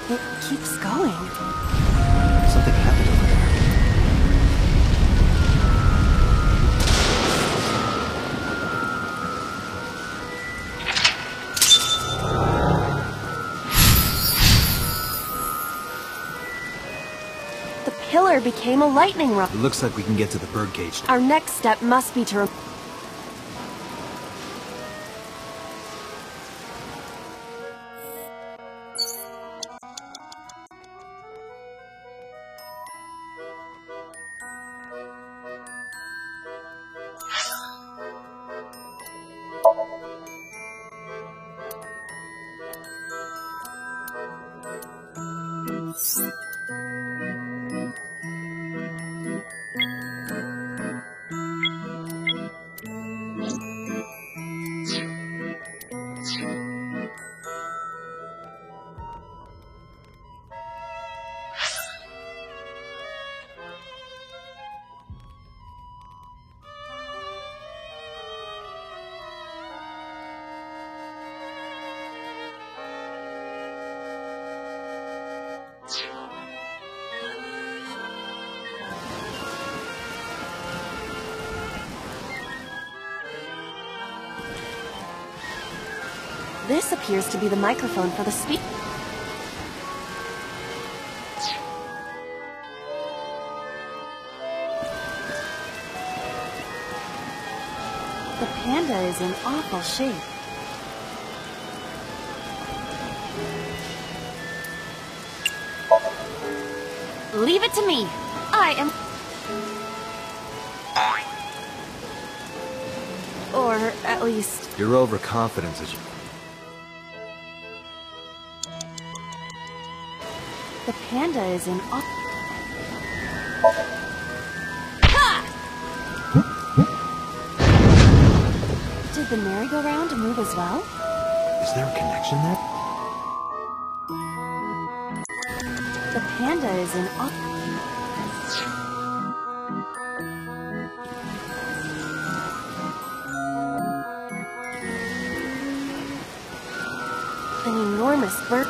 Speaker 9: It keeps going.
Speaker 2: Something happened over there.
Speaker 9: The pillar became a lightning rod.
Speaker 2: It looks like we can get to the birdcage.
Speaker 9: Our next step must be to... This appears to be the microphone for the speak. The panda is in awful shape. Leave it to me. I am... Or at least...
Speaker 2: Your overconfidence is...
Speaker 9: The panda is in awe. Did the merry-go-round move as well?
Speaker 2: Is there a connection there?
Speaker 9: The panda is in awe. An enormous bird.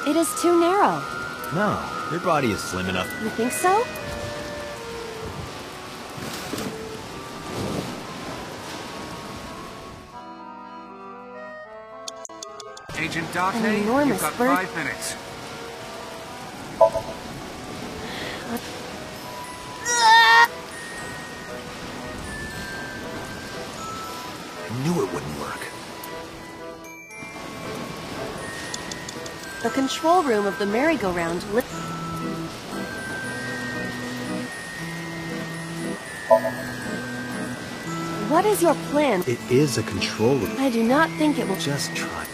Speaker 9: It is too narrow.
Speaker 2: No, your body is slim enough.
Speaker 9: You think so?
Speaker 5: Agent
Speaker 9: An
Speaker 5: Date,
Speaker 9: enormous
Speaker 5: you've got
Speaker 9: bird.
Speaker 5: 5 minutes.
Speaker 2: I knew it wouldn't work.
Speaker 9: The control room of the merry-go-round lit. What is your plan?
Speaker 2: It is a control room.
Speaker 9: I do not think it will...
Speaker 2: Just try.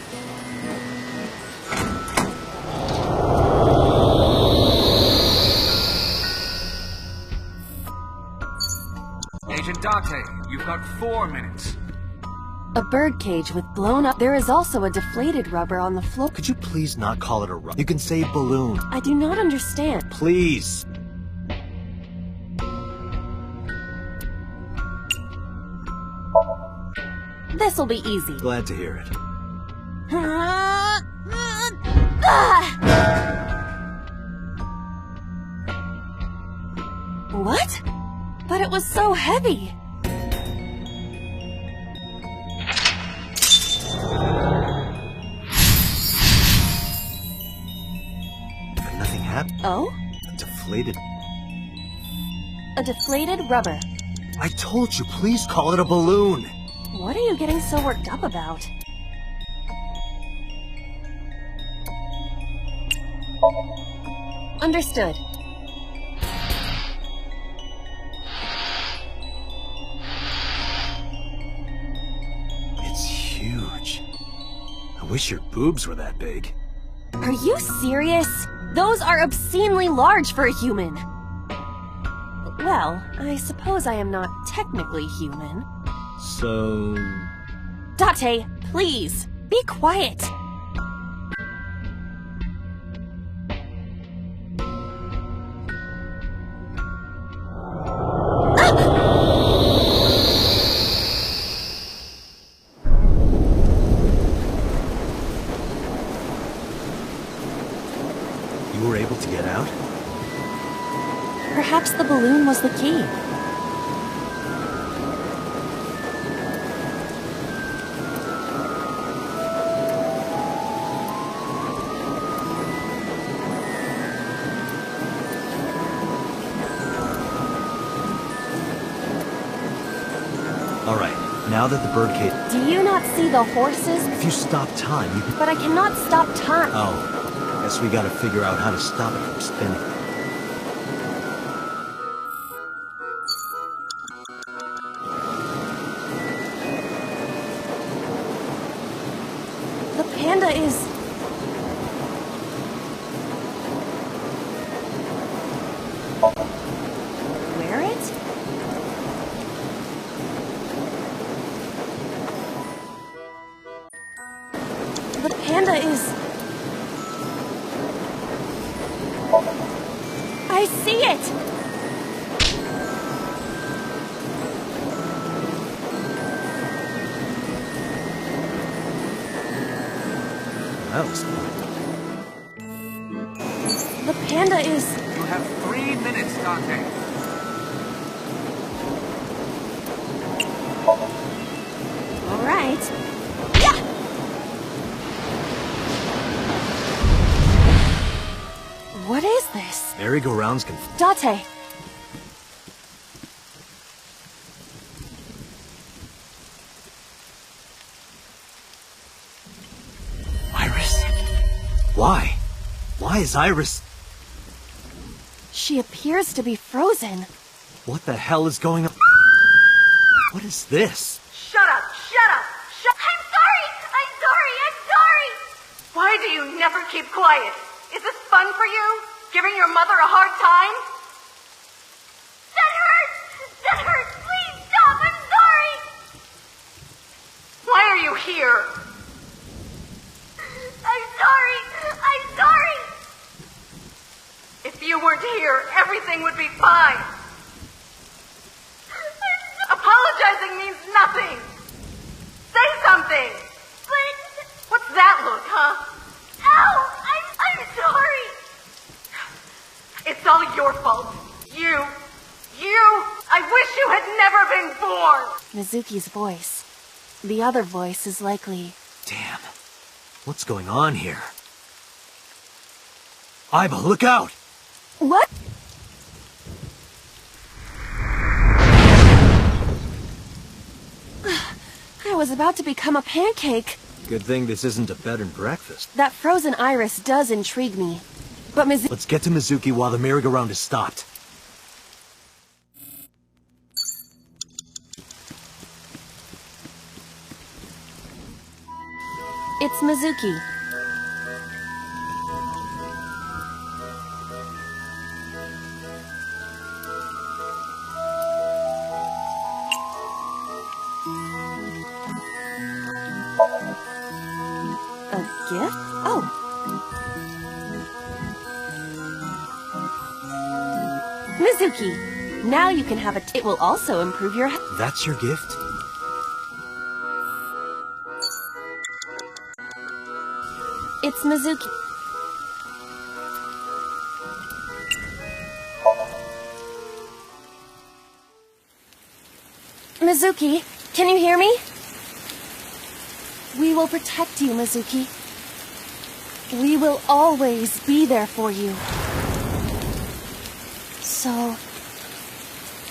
Speaker 5: Agent Date, you've got 4 minutes.
Speaker 9: A birdcage with blown up... There is also a deflated rubber on the floor.
Speaker 2: Could you please not call it a rub? You can say balloon.
Speaker 9: I do not understand.
Speaker 2: Please.
Speaker 9: This'll be easy.
Speaker 2: Glad to hear it.
Speaker 9: What? But it was so heavy. Oh?
Speaker 2: Deflated.
Speaker 9: A deflated rubber.
Speaker 2: I told you, please call it a balloon.
Speaker 9: What are you getting so worked up about? Understood.
Speaker 2: It's huge. I wish your boobs were that big.
Speaker 9: Are you serious? Those are obscenely large for a human. Well, I suppose I am not technically human.
Speaker 2: So...
Speaker 9: Date, please, be quiet.
Speaker 2: You were able to get out?
Speaker 9: Perhaps the balloon was the key.
Speaker 2: Alright, now that the birdcage...
Speaker 9: Do you not see the horses?
Speaker 2: If you stop time, you can...
Speaker 9: But I cannot stop time.
Speaker 2: Oh, guess we gotta figure out how to stop it from spinning.
Speaker 9: The panda is... Wear it? The panda is... I see it!
Speaker 2: That was fun.
Speaker 9: The panda is...
Speaker 5: You have 3 minutes, Dante.
Speaker 9: All right. Yeah! What is this?
Speaker 2: Merry-go-rounds can...
Speaker 9: Date.
Speaker 2: Iris? Why? Why is Iris...
Speaker 9: She appears to be frozen.
Speaker 2: What the hell is going on? What is this?
Speaker 10: Shut up! Shut up! I'm sorry! I'm sorry! I'm sorry! Why do you never keep quiet? Is this fun for you? Giving your mother a hard time? That hurts! That hurts! Please stop! I'm sorry! Why are you here? I'm sorry! I'm sorry! If you weren't here, everything would be fine. Apologizing means nothing. Say something. But what's that look, huh? Ow! I'm sorry. It's all your fault. You. I wish you had never been born.
Speaker 9: Mizuki's voice. The other voice is likely...
Speaker 2: Damn. What's going on here? Aiba, look out!
Speaker 9: What? I was about to become a pancake.
Speaker 2: Good thing this isn't a bed and breakfast.
Speaker 9: That frozen iris does intrigue me. But
Speaker 2: Let's get to Mizuki while the merry-go-round is stopped.
Speaker 9: It's Mizuki. A gift? Oh. Mizuki, now you can have it. It will also improve your health.
Speaker 2: That's your gift?
Speaker 9: It's Mizuki. Mizuki, can you hear me? We will protect you, Mizuki. We will always be there for you. So...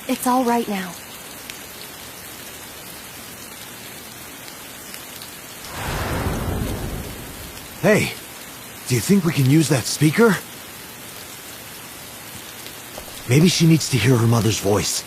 Speaker 9: it's all right now.
Speaker 2: Hey, do you think we can use that speaker? Maybe she needs to hear her mother's voice.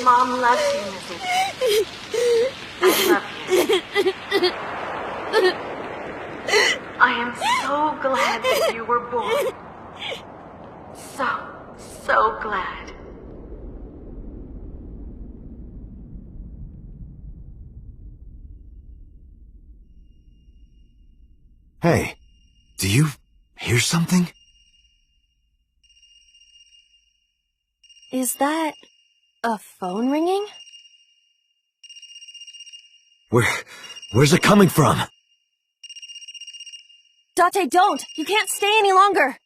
Speaker 10: Mom loves you, Mizuki. I love you. I am so glad that you were born. So glad.
Speaker 2: Hey, do you hear something?
Speaker 9: Is that... a phone ringing?
Speaker 2: Where's it coming from?
Speaker 9: Date, don't! You can't stay any longer!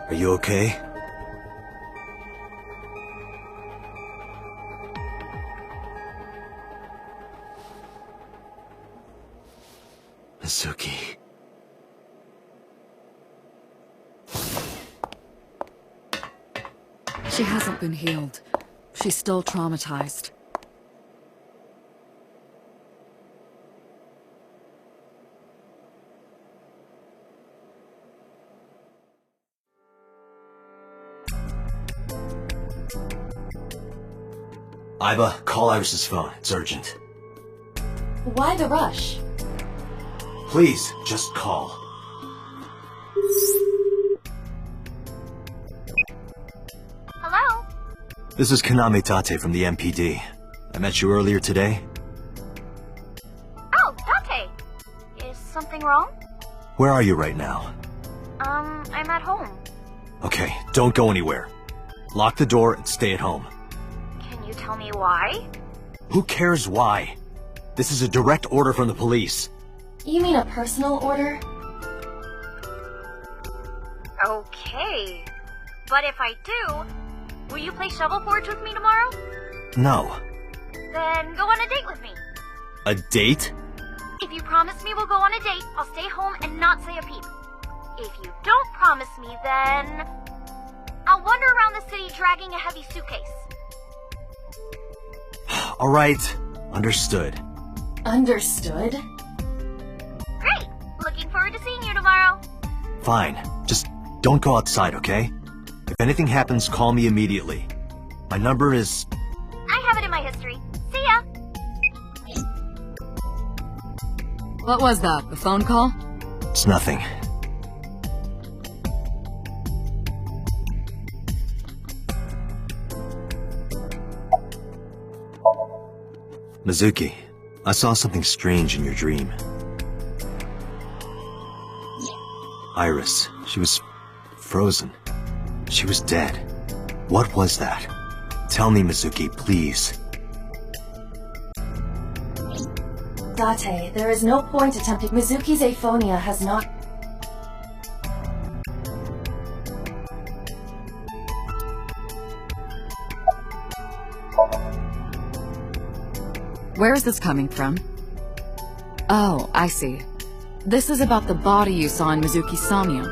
Speaker 2: Are you okay? Mizuki.
Speaker 12: She hasn't been healed. She's still traumatized.
Speaker 2: Iba, call Iris's phone. It's urgent.
Speaker 4: Why the rush?
Speaker 2: Please, just call.
Speaker 10: Hello?
Speaker 2: This is Kaname Tate from the MPD. I met you earlier today.
Speaker 10: Oh, Date. Is something wrong?
Speaker 2: Where are you right now?
Speaker 10: I'm at home.
Speaker 2: Okay, don't go anywhere. Lock the door and stay at home.
Speaker 10: Can you tell me why?
Speaker 2: Who cares why? This is a direct order from the police.
Speaker 4: You mean a personal order?
Speaker 10: Okay. But if I do, will you play Shovelforge with me tomorrow?
Speaker 2: No.
Speaker 10: Then go on a date with me.
Speaker 2: A date?
Speaker 10: If you promise me we'll go on a date, I'll stay home and not say a peep. If you don't promise me, then I'll wander around the city dragging a heavy suitcase.
Speaker 2: All right. Understood.
Speaker 4: Understood?
Speaker 10: Great! Looking forward to seeing you tomorrow.
Speaker 2: Fine. Just don't go outside, okay? If anything happens, call me immediately. My number is...
Speaker 10: I have it in my history. See ya!
Speaker 12: What was that? A phone call?
Speaker 2: It's nothing. Mizuki, I saw something strange in your dream. Iris, she was frozen. She was dead. What was that? Tell me, Mizuki, please.
Speaker 4: Date, there is no point attempting. Mizuki's aphonia has not...
Speaker 12: Where is this coming from? Oh, I see. This is about the body you saw in Mizuki's Somnium.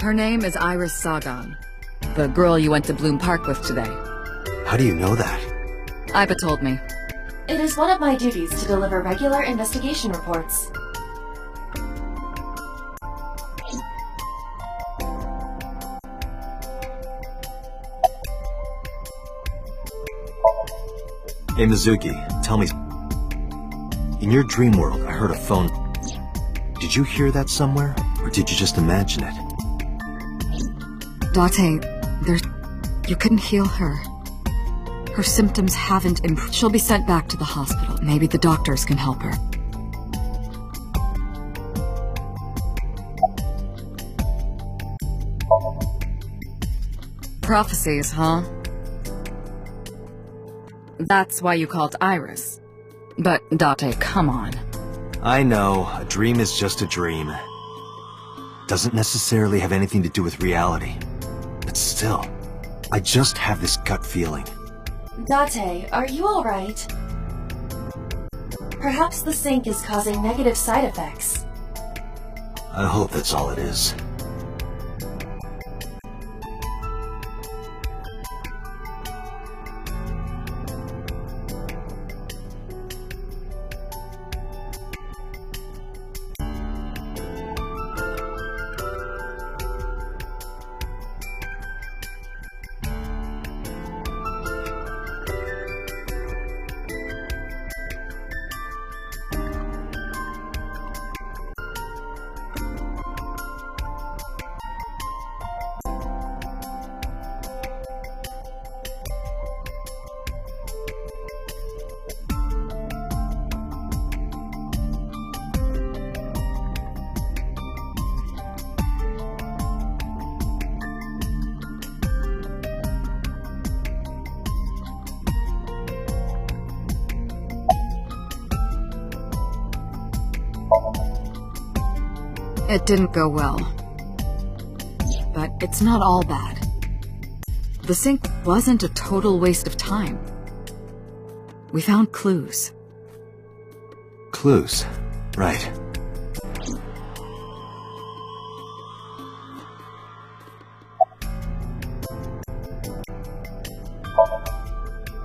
Speaker 12: Her name is Iris Sagan, the girl you went to Bloom Park with today.
Speaker 2: How do you know that?
Speaker 12: Iba told me.
Speaker 4: It is one of my duties to deliver regular investigation reports.
Speaker 2: Hey Mizuki, tell me. In your dream world, I heard a phone. Did you hear that somewhere? Or did you just imagine it?
Speaker 12: Date, you couldn't heal her. Her symptoms haven't improved. She'll be sent back to the hospital. Maybe the doctors can help her. Prophecies, huh? That's why you called Iris. But, Date, come on.
Speaker 2: I know, a dream is just a dream. Doesn't necessarily have anything to do with reality. But still, I just have this gut feeling.
Speaker 4: Date, are you alright? Perhaps the sink is causing negative side effects.
Speaker 2: I hope that's all it is.
Speaker 12: It didn't go well. But it's not all bad. The sink wasn't a total waste of time. We found clues.
Speaker 2: Clues. Right.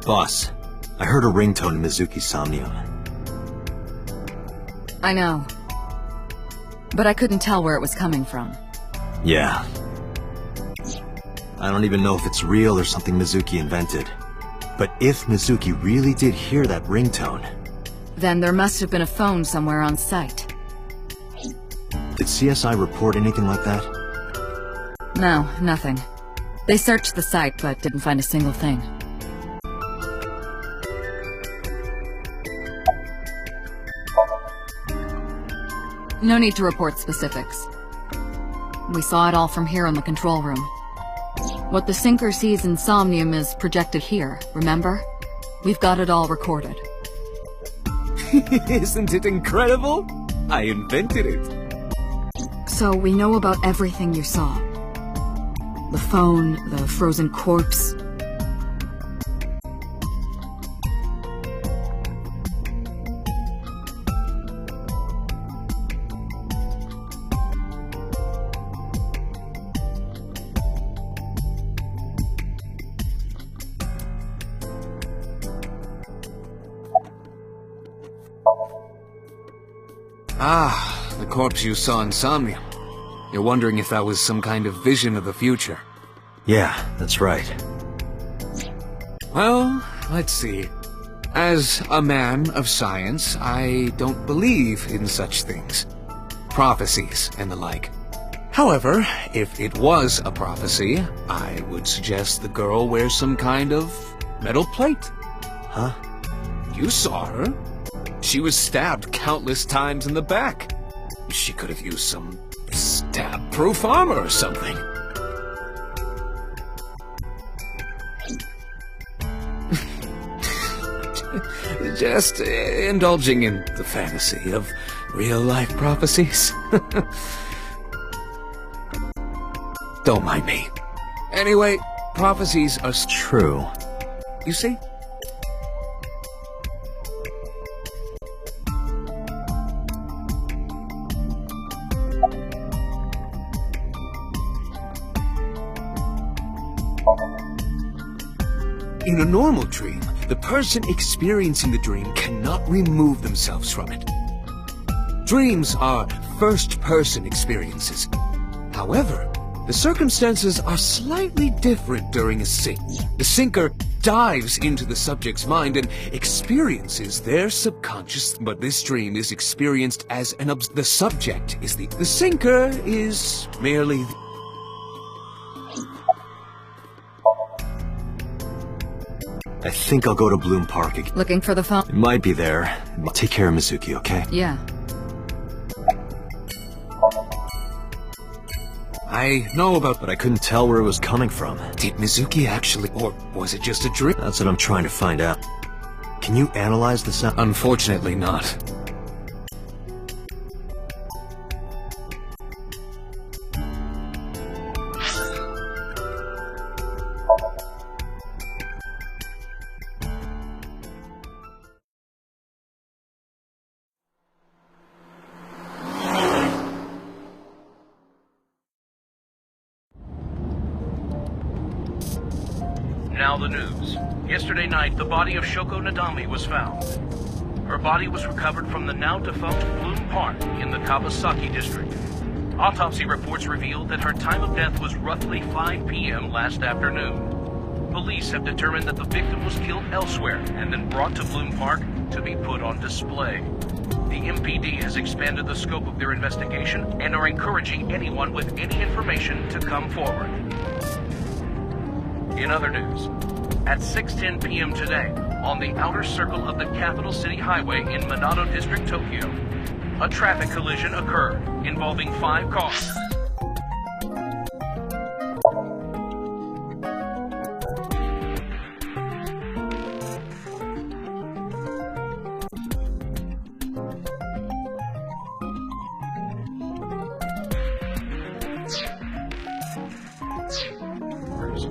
Speaker 2: Boss, I heard a ringtone in Mizuki's Somnium.
Speaker 12: I know. But I couldn't tell where it was coming from.
Speaker 2: Yeah. I don't even know if it's real or something Mizuki invented. But if Mizuki really did hear that ringtone...
Speaker 12: Then there must have been a phone somewhere on site.
Speaker 2: Did CSI report anything like that?
Speaker 12: No, nothing. They searched the site, but didn't find a single thing. No need to report specifics. We saw it all from here in the control room. What the sinker sees in Somnium is projected here, remember? We've got it all recorded.
Speaker 11: Isn't it incredible? I invented it.
Speaker 12: So we know about everything you saw. The phone, the frozen corpse.
Speaker 11: Ah, the corpse you saw in Somnium. You're wondering if that was some kind of vision of the future.
Speaker 2: Yeah, that's right.
Speaker 11: Well, let's see. As a man of science, I don't believe in such things. Prophecies and the like. However, if it was a prophecy, I would suggest the girl wears some kind of metal plate.
Speaker 2: Huh?
Speaker 11: You saw her. She was stabbed countless times in the back. She could have used some stab-proof armor or something. Just indulging in the fantasy of real-life prophecies. Don't mind me. Anyway, prophecies are
Speaker 2: true.
Speaker 11: You see? In a normal dream, the person experiencing the dream cannot remove themselves from it. Dreams are first-person experiences. However, the circumstances are slightly different during a sync. The sinker dives into the subject's mind and experiences their subconscious, but this dream is experienced as the subject is the sinker is merely
Speaker 2: I think I'll go to Bloom Park again.
Speaker 12: Looking for the phone?
Speaker 2: It might be there. Take care of Mizuki, okay?
Speaker 12: Yeah.
Speaker 11: I know about,
Speaker 2: but I couldn't tell where it was coming from.
Speaker 11: Did Mizuki actually, or was it just a dream?
Speaker 2: That's what I'm trying to find out. Can you analyze the sound?
Speaker 11: Unfortunately not.
Speaker 13: Now the news. Yesterday night, the body of Shoko Nadami was found. Her body was recovered from the now-defunct Bloom Park in the Kawasaki district. Autopsy reports revealed that her time of death was roughly 5 p.m. last afternoon. Police have determined that the victim was killed elsewhere and then brought to Bloom Park to be put on display. The MPD has expanded the scope of their investigation and are encouraging anyone with any information to come forward. In other news, at 6:10 p.m. today, on the outer circle of the Capital City Highway in Minato District, Tokyo, a traffic collision occurred involving 5 cars.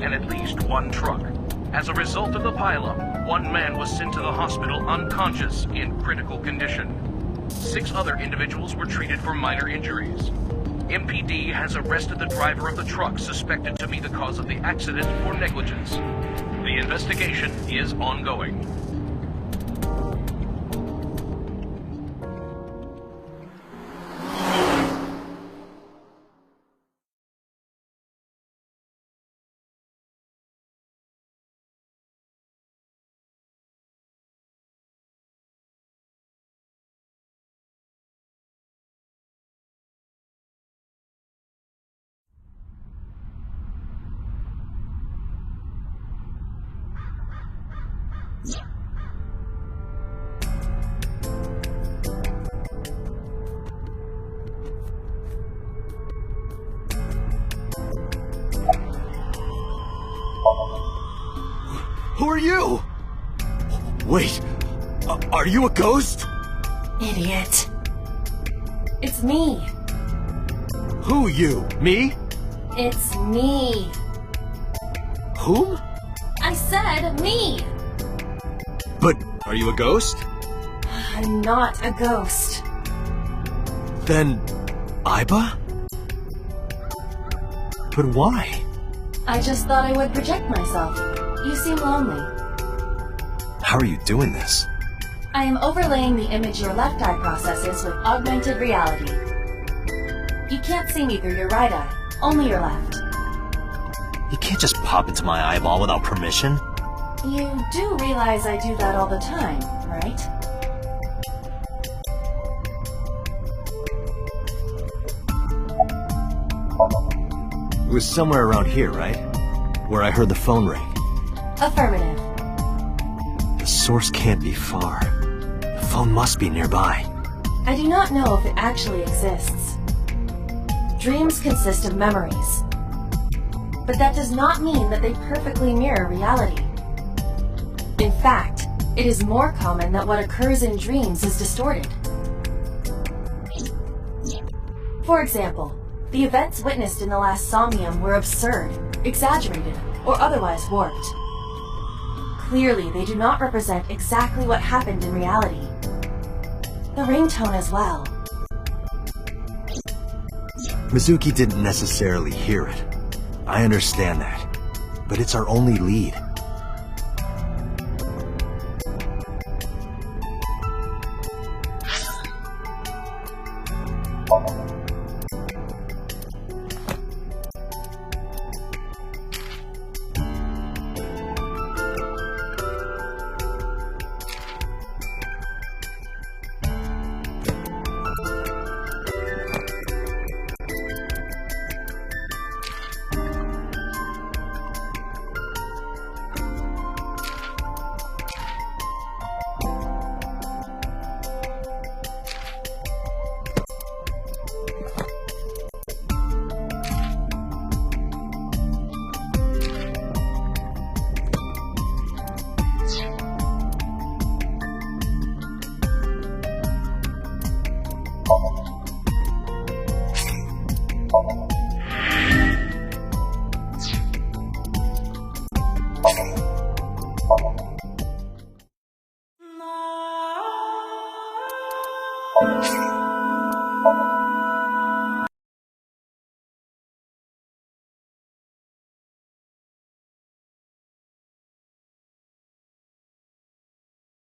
Speaker 13: And at least 1 truck. As a result of the pileup, 1 man was sent to the hospital unconscious in critical condition. 6 other individuals were treated for minor injuries. MPD has arrested the driver of the truck suspected to be the cause of the accident for negligence. The investigation is ongoing.
Speaker 2: Who are you? Wait, are you a ghost?
Speaker 4: Idiot. It's me.
Speaker 2: Who you? Me?
Speaker 4: It's me.
Speaker 2: Whom?
Speaker 4: I said me.
Speaker 2: But are you a ghost?
Speaker 4: I'm not a ghost.
Speaker 2: Then, Aiba? But why?
Speaker 4: I just thought I would project myself. You seem lonely.
Speaker 2: How are you doing this?
Speaker 4: I am overlaying the image your left eye processes with augmented reality. You can't see me through your right eye, only your left.
Speaker 2: You can't just pop into my eyeball without permission.
Speaker 4: You do realize I do that all the time, right?
Speaker 2: It was somewhere around here, right? Where I heard the phone ring.
Speaker 4: Affirmative.
Speaker 2: The source can't be far. The phone must be nearby.
Speaker 4: I do not know if it actually exists. Dreams consist of memories. But that does not mean that they perfectly mirror reality. In fact, it is more common that what occurs in dreams is distorted. For example, the events witnessed in the last Somnium were absurd, exaggerated, or otherwise warped. Clearly, they do not represent exactly what happened in reality. The ringtone as well.
Speaker 2: Mizuki didn't necessarily hear it. I understand that. But it's our only lead.
Speaker 14: No.